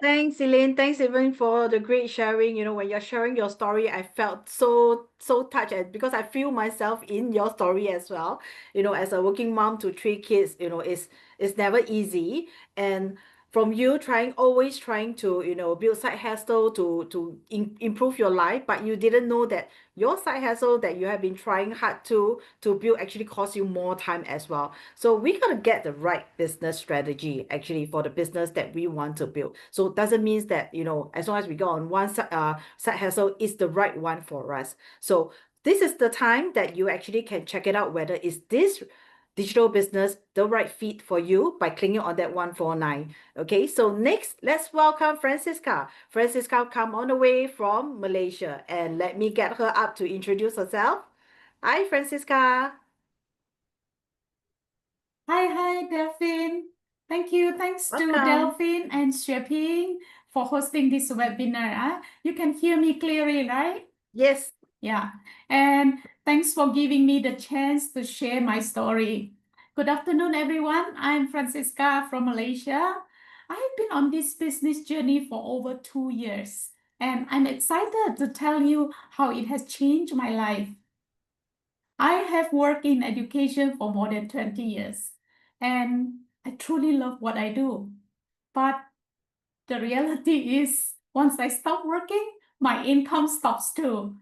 Speaker 1: Thanks, Elaine. Thanks, even for the great sharing. When you're sharing your story, I felt so touched, because I feel myself in your story as well. As a working mom to three kids, it's never easy. And from you always trying to, build side hustle to improve your life, but you didn't know that your side hustle that you have been trying hard to build actually cost you more time as well. So we got to get the right business strategy actually for the business that we want to build. So it doesn't mean that, as long as we go on one side hustle is the right one for us. So this is the time that you actually can check it out whether is this digital business the right fit for you by clicking on that 149. Okay, so next let's welcome Francisca. Francisca come on the way from Malaysia, and let me get her up to introduce herself. Hi, Francisca.
Speaker 2: Hi, Delphine. Thank you. Thanks to
Speaker 1: Welcome.
Speaker 2: Delphine and Xueping for hosting this webinar. You can hear me clearly, right?
Speaker 1: Yes.
Speaker 2: Yeah. And thanks for giving me the chance to share my story. Good afternoon, everyone. I'm Francisca from Malaysia. I've been on this business journey for over 2 years, and I'm excited to tell you how it has changed my life. I have worked in education for more than 20 years, and I truly love what I do. But the reality is, Once I stop working, my income stops too.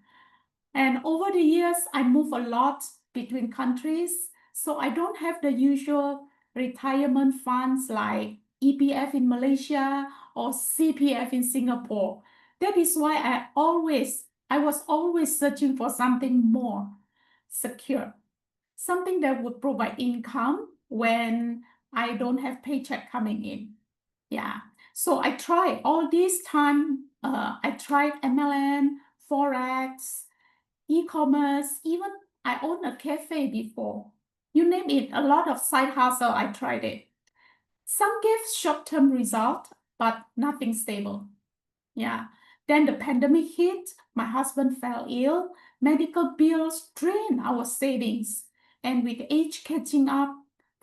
Speaker 2: And over the years, I move a lot between countries, so I don't have the usual retirement funds like EPF in Malaysia or CPF in Singapore. That is why I was always searching for something more secure, something that would provide income when I don't have paycheck coming in. Yeah. So I tried all this time. I tried MLM, Forex, e-commerce, even I owned a cafe before. You name it, a lot of side hustle, I tried it. Some gave short-term result, but nothing stable. Yeah. Then the pandemic hit, my husband fell ill, medical bills drained our savings. And with age catching up,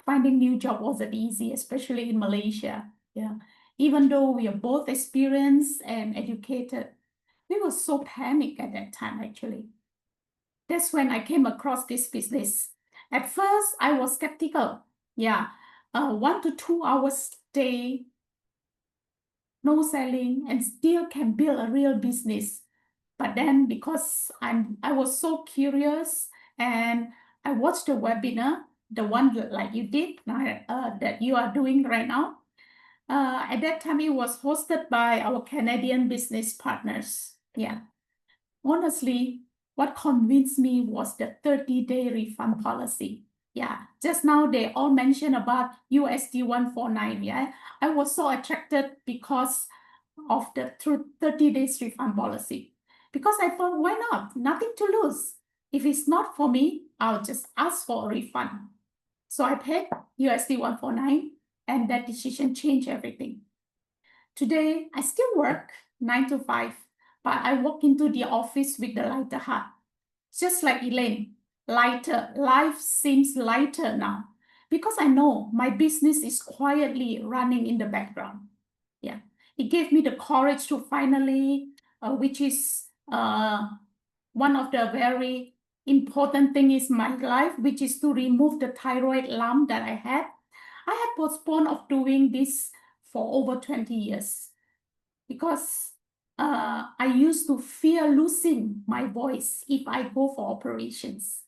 Speaker 2: finding new job wasn't easy, especially in Malaysia. Yeah. Even though we are both experienced and educated, we were so panicked at that time, actually. That's when I came across this business. At first, I was skeptical. Yeah, 1 to 2 hours day, no selling, and still can build a real business. But then, because I was so curious, and I watched the webinar, the one like you did, that you are doing right now. At that time, it was hosted by our Canadian business partners. Yeah. Honestly, what convinced me was the 30-day refund policy. Yeah, just now they all mentioned about USD 149. Yeah, I was so attracted because of the 30 days refund policy. Because I thought, why not? Nothing to lose. If it's not for me, I'll just ask for a refund. So I paid USD 149, and that decision changed everything. Today, I still work 9 to 5, but I walk into the office with the lighter heart. Just like Elaine, lighter. Life seems lighter now because I know my business is quietly running in the background. Yeah, it gave me the courage to finally, which is one of the very important thing is my life, which is to remove the thyroid lump that I had. I had postponed of doing this for over 20 years because I used to fear losing my voice if I go for operations,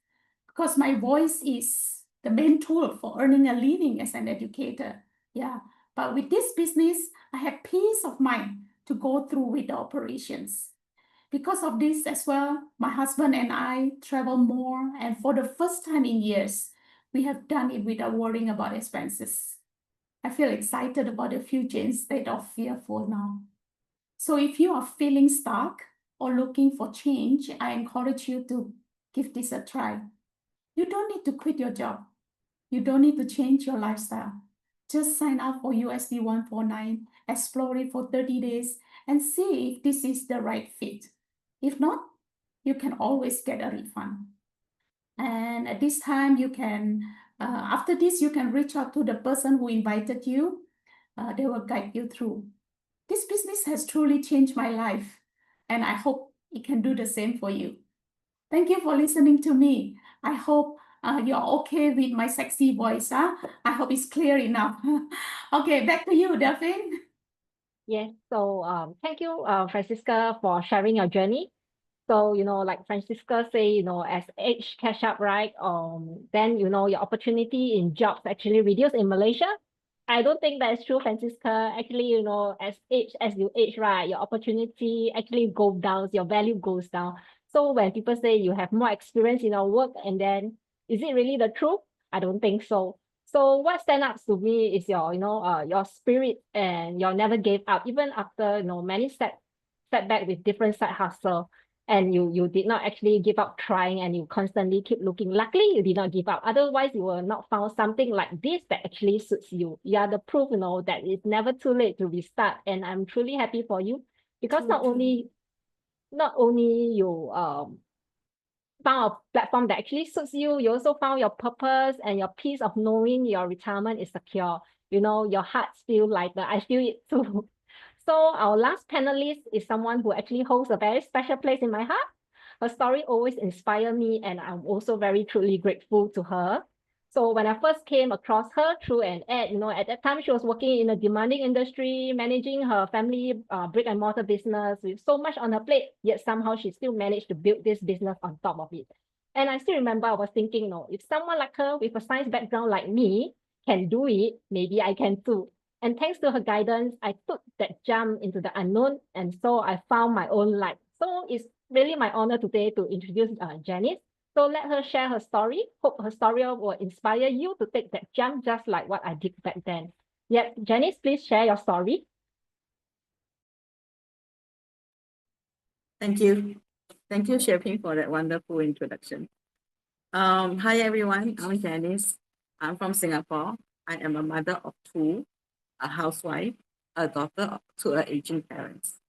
Speaker 2: because my voice is the main tool for earning a living as an educator. Yeah, but with this business, I have peace of mind to go through with the operations. Because of this as well, my husband and I travel more, and for the first time in years, we have done it without worrying about expenses. I feel excited about the future instead of fearful now. So if you are feeling stuck or looking for change, I encourage you to give this a try. You don't need to quit your job. You don't need to change your lifestyle. Just sign up for USD 149, explore it for 30 days, and see if this is the right fit. If not, you can always get a refund. And at this time, you can, after this, you can reach out to the person who invited you. They will guide you through. This business has truly changed my life, and I hope it can do the same for you. Thank you for listening to me. I hope you're okay with my sexy voice. Huh? I hope it's clear enough. Okay, back to you, Delphine.
Speaker 5: Yes, so thank you, Francisca, for sharing your journey. So, like Francisca say, as age catch up, right? Then, your opportunity in jobs actually reduce in Malaysia. I don't think that is true, Francisca. Actually, as you age, right, your opportunity actually go down, your value goes down. So when people say you have more experience in your work, and then is it really the truth? I don't think so. So what stands out to me is your spirit, and you never gave up, even after, many setback with different side hustle, and you did not actually give up trying, and you constantly keep looking. Luckily, you did not give up. Otherwise, you will not found something like this that actually suits you. You are the proof, that it's never too late to restart. And I'm truly happy for you, because
Speaker 1: True,
Speaker 5: not
Speaker 1: true.
Speaker 5: only you found a platform that actually suits you, you also found your purpose and your peace of knowing your retirement is secure. Your heart feel lighter. I feel it too. So our last panelist is someone who actually holds a very special place in my heart. Her story always inspires me, and I'm also very truly grateful to her. So when I first came across her through an ad, at that time she was working in a demanding industry, managing her family brick and mortar business with so much on her plate, yet somehow she still managed to build this business on top of it. And I still remember I was thinking, if someone like her with a science background like me can do it, maybe I can too. And thanks to her guidance, I took that jump into the unknown, and so I found my own light. So it's really my honor today to introduce Janice. So let her share her story. Hope her story will inspire you to take that jump just like what I did back then. Yep, Janice, please share your story.
Speaker 6: Thank you. Thank you, Sherping, for that wonderful introduction. Hi, everyone. I'm Janice. I'm from Singapore. I am a mother of two, a housewife, a daughter to her aging parents.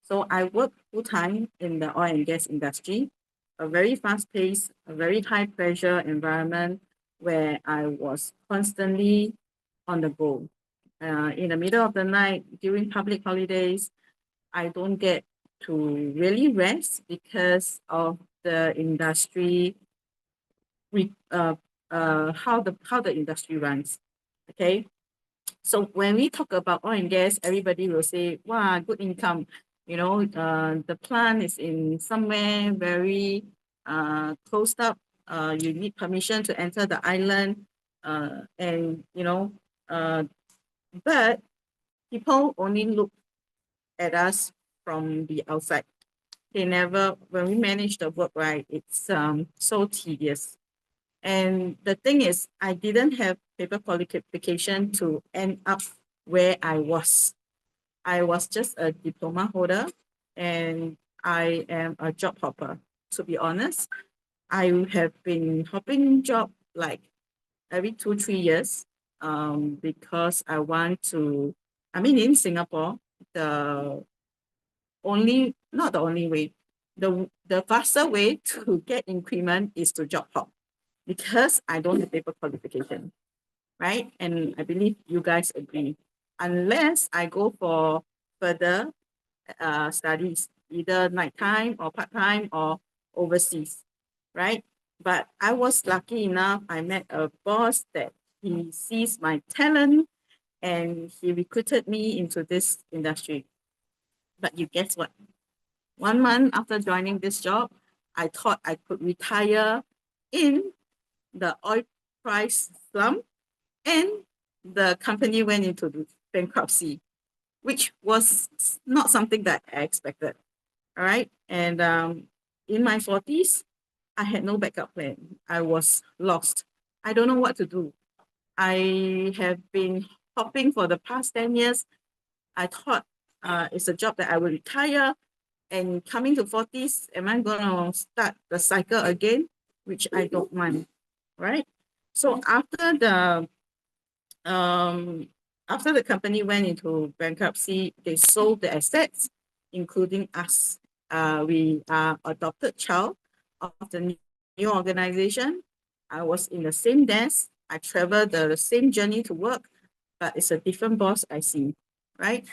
Speaker 6: So I work full-time in the oil and gas industry, a very fast-paced, a very high-pressure environment where I was constantly on the go. In the middle of the night, during public holidays, I don't get to really rest because of the industry, how the industry runs. Okay, so when we talk about oil and gas, everybody will say, "Wow, good income." The plant is in somewhere very closed up. You need permission to enter the island, and but people only look at us from the outside. They never, when we manage the work, right, it's so tedious. And the thing is, I didn't have paper qualification to end up where I was. I was just a diploma holder, and I am a job hopper. To be honest, I have been hopping job like every 2-3 years, because I want to. I mean, in Singapore, not the only way, the faster way to get increment is to job hop, because I don't have paper qualification, right? And I believe you guys agree. Unless I go for further studies, either nighttime or part-time or overseas, right? But I was lucky enough, I met a boss that he sees my talent and he recruited me into this industry. But you guess what? 1 month after joining this job, I thought I could retire in the oil price slump, and the company went into bankruptcy, which was not something that I expected. All right. And in my 40s, I had no backup plan. I was lost. I don't know what to do. I have been hopping for the past 10 years. I thought it's a job that I will retire, and coming to 40s, am I going to start the cycle again, which I don't want, right? So after the company went into bankruptcy, they sold the assets, including us. We are adopted child of the new organization. I was in the same desk. I traveled the same journey to work, but it's a different boss I see, right?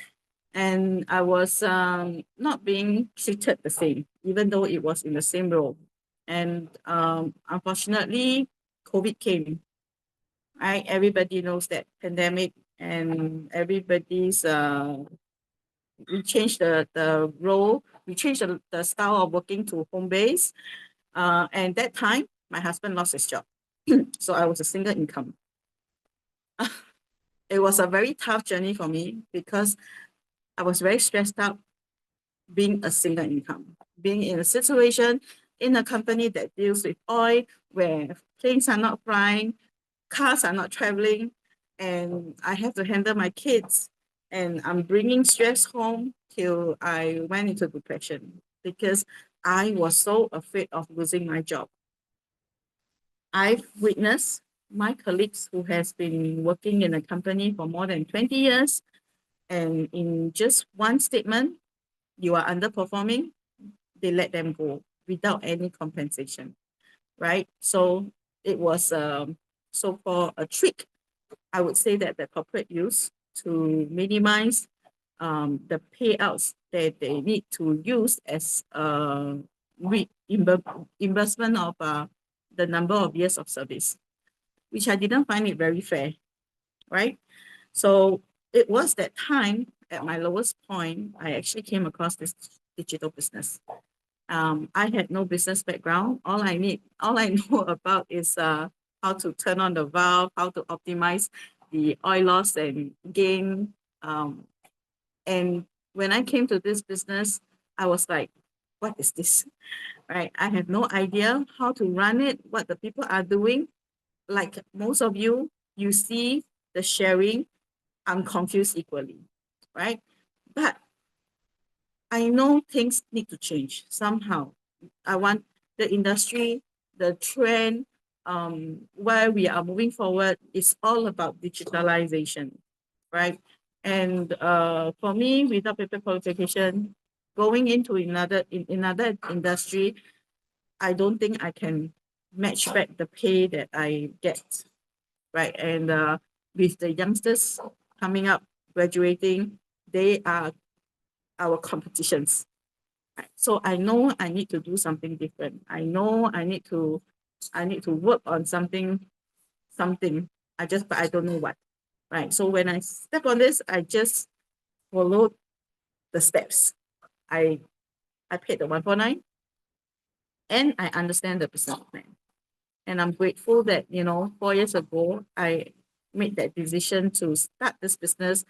Speaker 6: And I was not being treated the same, even though it was in the same role. And unfortunately, COVID came, right? Everybody knows that pandemic, and everybody's we changed the role, we changed the style of working to home base. And that time, my husband lost his job. So I was a single income. It was a very tough journey for me because I was very stressed out being a single income, being in a situation in a company that deals with oil, where planes are not flying, cars are not traveling, and I have to handle my kids. And I'm bringing stress home till I went into depression because I was so afraid of losing my job. I've witnessed my colleagues who has been working in a company for more than 20 years, and in just one statement, you are underperforming, they let them go without any compensation, right? So it was so-called a trick, I would say, that the corporate use to minimize the payouts that they need to use as reimbursement of the number of years of service. which I didn't find it very fair, right? So it was that time at my lowest point, I actually came across this digital business. I had no business background. All I know about is how to turn on the valve, how to optimize the oil loss and gain. And when I came to this business, I was like, what is this? Right? I have no idea how to run it, what the people are doing. Like most of you, you see the sharing, I'm confused equally, right? But I know things need to change somehow. I want the industry, the trend, where we are moving forward is all about digitalization, right? And for me, without paper qualification, going into another industry, I don't think I can match back the pay that I get, right? And with the youngsters coming up, graduating, they are our competitions. So I know I need to do something different. I know I need to work on something. But I don't know what. Right. So when I step on this, I just followed the steps. I paid the 149 and I understand the business plan. And I'm grateful that, 4 years ago, I made that decision to start this business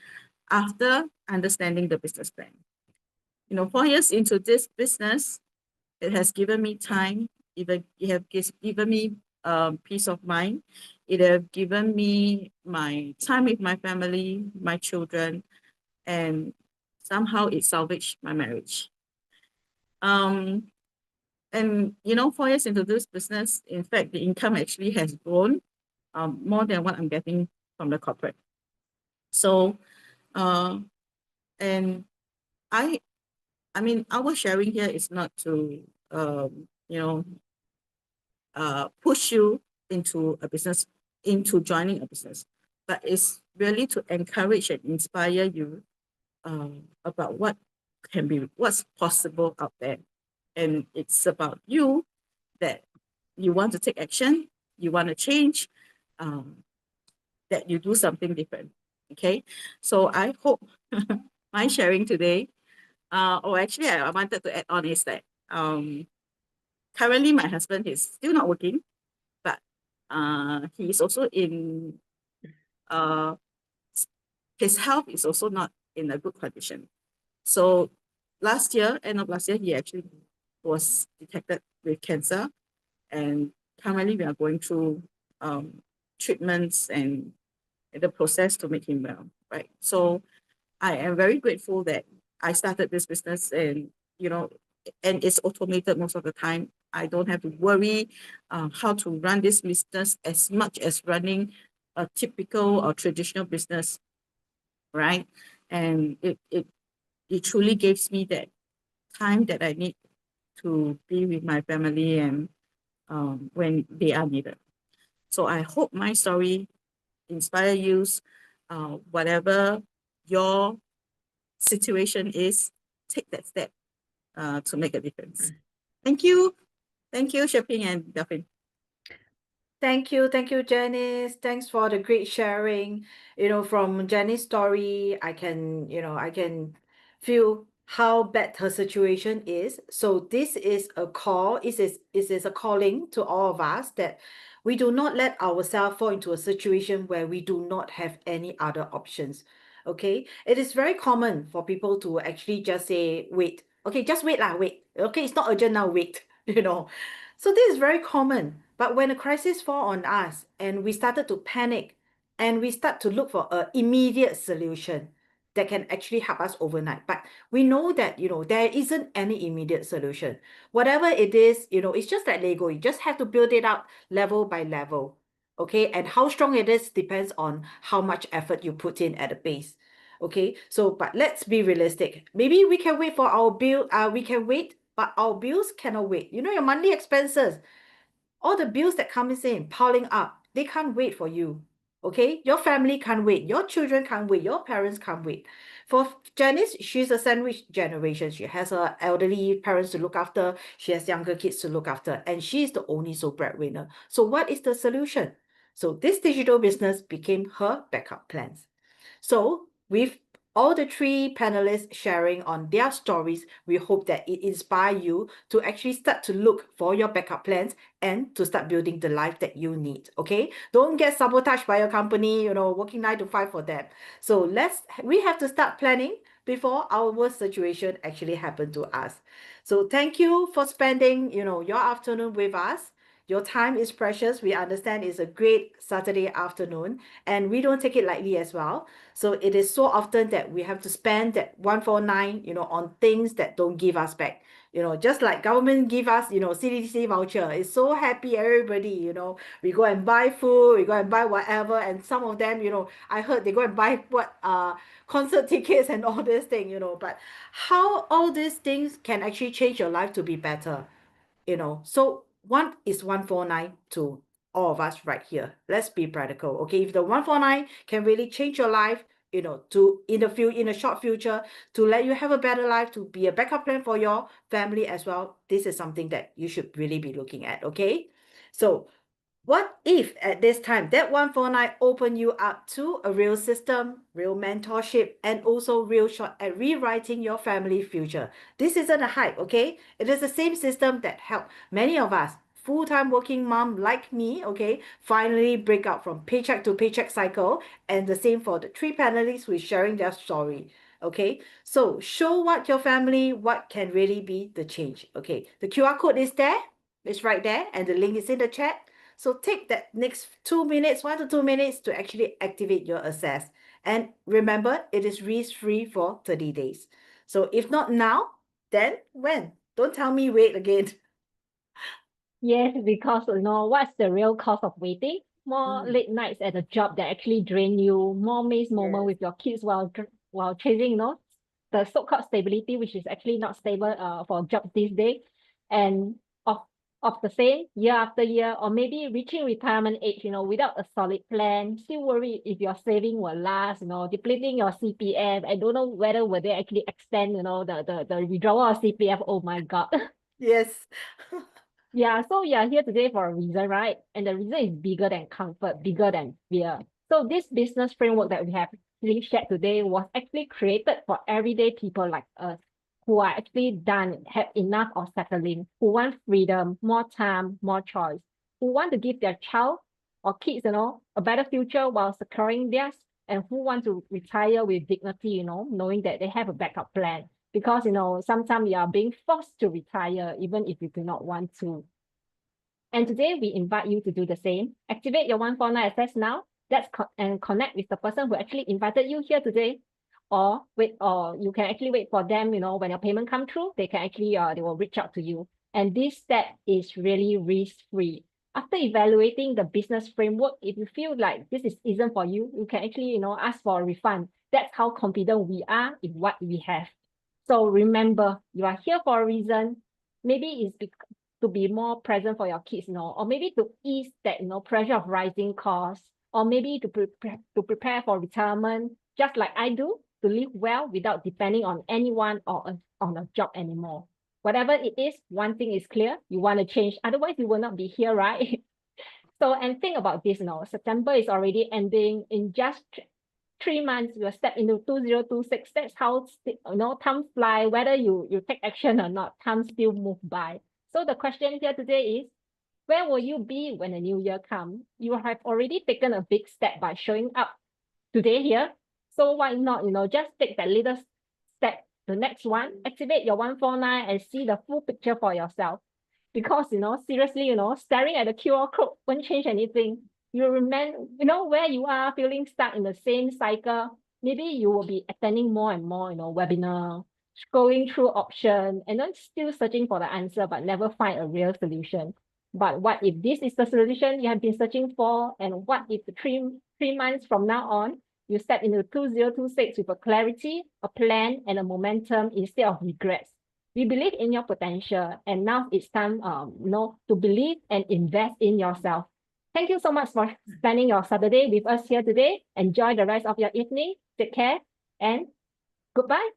Speaker 6: after understanding the business plan. 4 years into this business, it has given me time. It have given me peace of mind. It have given me my time with my family, my children, and somehow it salvaged my marriage. And 4 years into this business, in fact, the income actually has grown more than what I'm getting from the corporate. So, and I mean, our sharing here is not to, push you into a business, into joining a business, but it's really to encourage and inspire you about what's possible out there. And it's about you that you want to take action, you want to change, that you do something different. Okay, so I hope my sharing today, actually, I wanted to add on is that currently my husband is still not working, but he is also in his health is also not in a good condition. So end of last year, he actually was detected with cancer, and currently we are going through treatments and the process to make him well, right? So I am very grateful that I started this business, and and it's automated most of the time. I don't have to worry how to run this business as much as running a typical or traditional business, right? And it truly gives me that time that I need to be with my family and when they are needed. So I hope my story inspire you, whatever your situation is, take that step to make a difference. Thank you. Thank you, Shaping and Delphine.
Speaker 1: Thank you, Janice. Thanks for the great sharing. From Janice's story, I can feel how bad her situation is. So this is a call, it is a calling to all of us that we do not let ourselves fall into a situation where we do not have any other options. Okay, it is very common for people to actually just say, wait, okay, just wait lah, wait. Okay, it's not urgent now, wait, So this is very common. But when a crisis fall on us and we started to panic and we start to look for an immediate solution that can actually help us overnight. But we know that, there isn't any immediate solution. Whatever it is, it's just like Lego. You just have to build it up level by level. Okay. And how strong it is depends on how much effort you put in at the base. Okay. So, but let's be realistic. Maybe we can wait for our bill. We can wait, but our bills cannot wait. Your monthly expenses, all the bills that comes in piling up, they can't wait for you. Okay, your family can't wait, your children can't wait, your parents can't wait. For Janice, she's a sandwich generation. She has her elderly parents to look after, she has younger kids to look after, and she's the only sole breadwinner. So what is the solution? So this digital business became her backup plans. So with all the three panelists sharing on their stories, we hope that it inspires you to actually start to look for your backup plans and to start building the life that you need. Okay, don't get sabotaged by your company, working 9 to 5 for them. So we have to start planning before our worst situation actually happen to us. So thank you for spending, your afternoon with us. Your time is precious. We understand it's a great Saturday afternoon, and we don't take it lightly as well. So it is so often that we have to spend that 149, on things that don't give us back. Just like government give us, CDC voucher. It's so happy, everybody, we go and buy food, we go and buy whatever, and some of them, I heard they go and buy concert tickets and all this thing, but how all these things can actually change your life to be better. So one is 149 to all of us right here. Let's be practical. Okay, if the 149 can really change your life, to in a short future, to let you have a better life, to be a backup plan for your family as well, this is something that you should really be looking at. Okay, so what if at this time that 149 open you up to a real system, real mentorship, and also real shot at rewriting your family future? This isn't a hype, okay? It is the same system that helped many of us, full-time working mom like me, okay, finally break out from paycheck to paycheck cycle, and the same for the three panelists who is sharing their story. Okay, so show what can really be the change. Okay, the QR code is there, it's right there, and the link is in the chat. So take that next 2 minutes, 1 to 2 minutes to actually activate your access. And remember, it is risk-free for 30 days. So if not now, then when? Don't tell me wait again.
Speaker 5: Yes, because what's the real cost of waiting? More
Speaker 1: Mm.
Speaker 5: late nights at a job that actually drain you, more missed moment
Speaker 1: Yes.
Speaker 5: with your kids while chasing, the so-called stability, which is actually not stable for jobs these days, and of the same year after year, or maybe reaching retirement age, without a solid plan, still worried if your saving will last, depleting your CPF. I don't know whether will they actually extend, the withdrawal of CPF. Oh my God.
Speaker 1: Yes.
Speaker 5: Yeah, so you're here today for a reason, right? And the reason is bigger than comfort, bigger than fear. So this business framework that we have actually shared today was actually created for everyday people like us who are actually done, have enough of settling, who want freedom, more time, more choice, who want to give their child or kids, a better future while securing theirs, and who want to retire with dignity, knowing that they have a backup plan because sometimes you are being forced to retire even if you do not want to. And today we invite you to do the same. Activate your 149 access now. And connect with the person who actually invited you here today. Or you can actually wait for them, when your payment come through, they can actually they will reach out to you. And this step is really risk-free. After evaluating the business framework, if you feel like this isn't for you, you can actually, ask for a refund. That's how confident we are in what we have. So remember, you are here for a reason. Maybe it's to be more present for your kids, or maybe to ease that, pressure of rising costs, or maybe to prepare for retirement, just like I do, to live well without depending on anyone or on a job anymore. Whatever it is, one thing is clear, you want to change. Otherwise, you will not be here, right? So, and think about this, September is already ending. In just 3 months, we'll step into 2026. That's how time fly. Whether you take action or not, time still move by. So the question here today is, where will you be when the new year comes? You have already taken a big step by showing up today here. So why not, just take that little step. The next one, activate your 149 and see the full picture for yourself. Because, seriously, staring at the QR code won't change anything. You remember, where you are feeling stuck in the same cycle. Maybe you will be attending more and more, webinar, scrolling through options, and then still searching for the answer, but never find a real solution. But what if this is the solution you have been searching for? And what if the three months from now on, you step into 2026 with a clarity, a plan, and a momentum instead of regrets? We believe in your potential, and now it's time, to believe and invest in yourself. Thank you so much for spending your Saturday with us here today. Enjoy the rest of your evening. Take care and goodbye.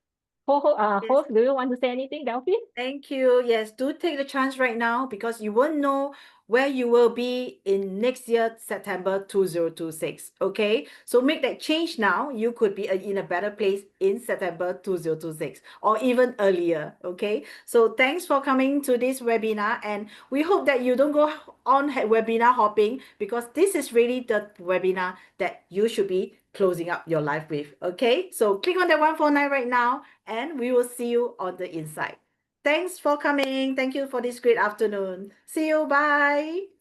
Speaker 1: Yes.
Speaker 5: Host, do you want to say anything, Delphine?
Speaker 1: Thank you. Yes, do take the chance right now because you won't know where you will be in next year, September 2026. Okay, so make that change now. You could be in a better place in September 2026 or even earlier. Okay, so thanks for coming to this webinar, and we hope that you don't go on webinar hopping, because this is really the webinar that you should be closing up your life with. Okay, so click on that 149 right now, and we will see you on the inside. Thanks for coming. Thank you for this great afternoon. See you. Bye.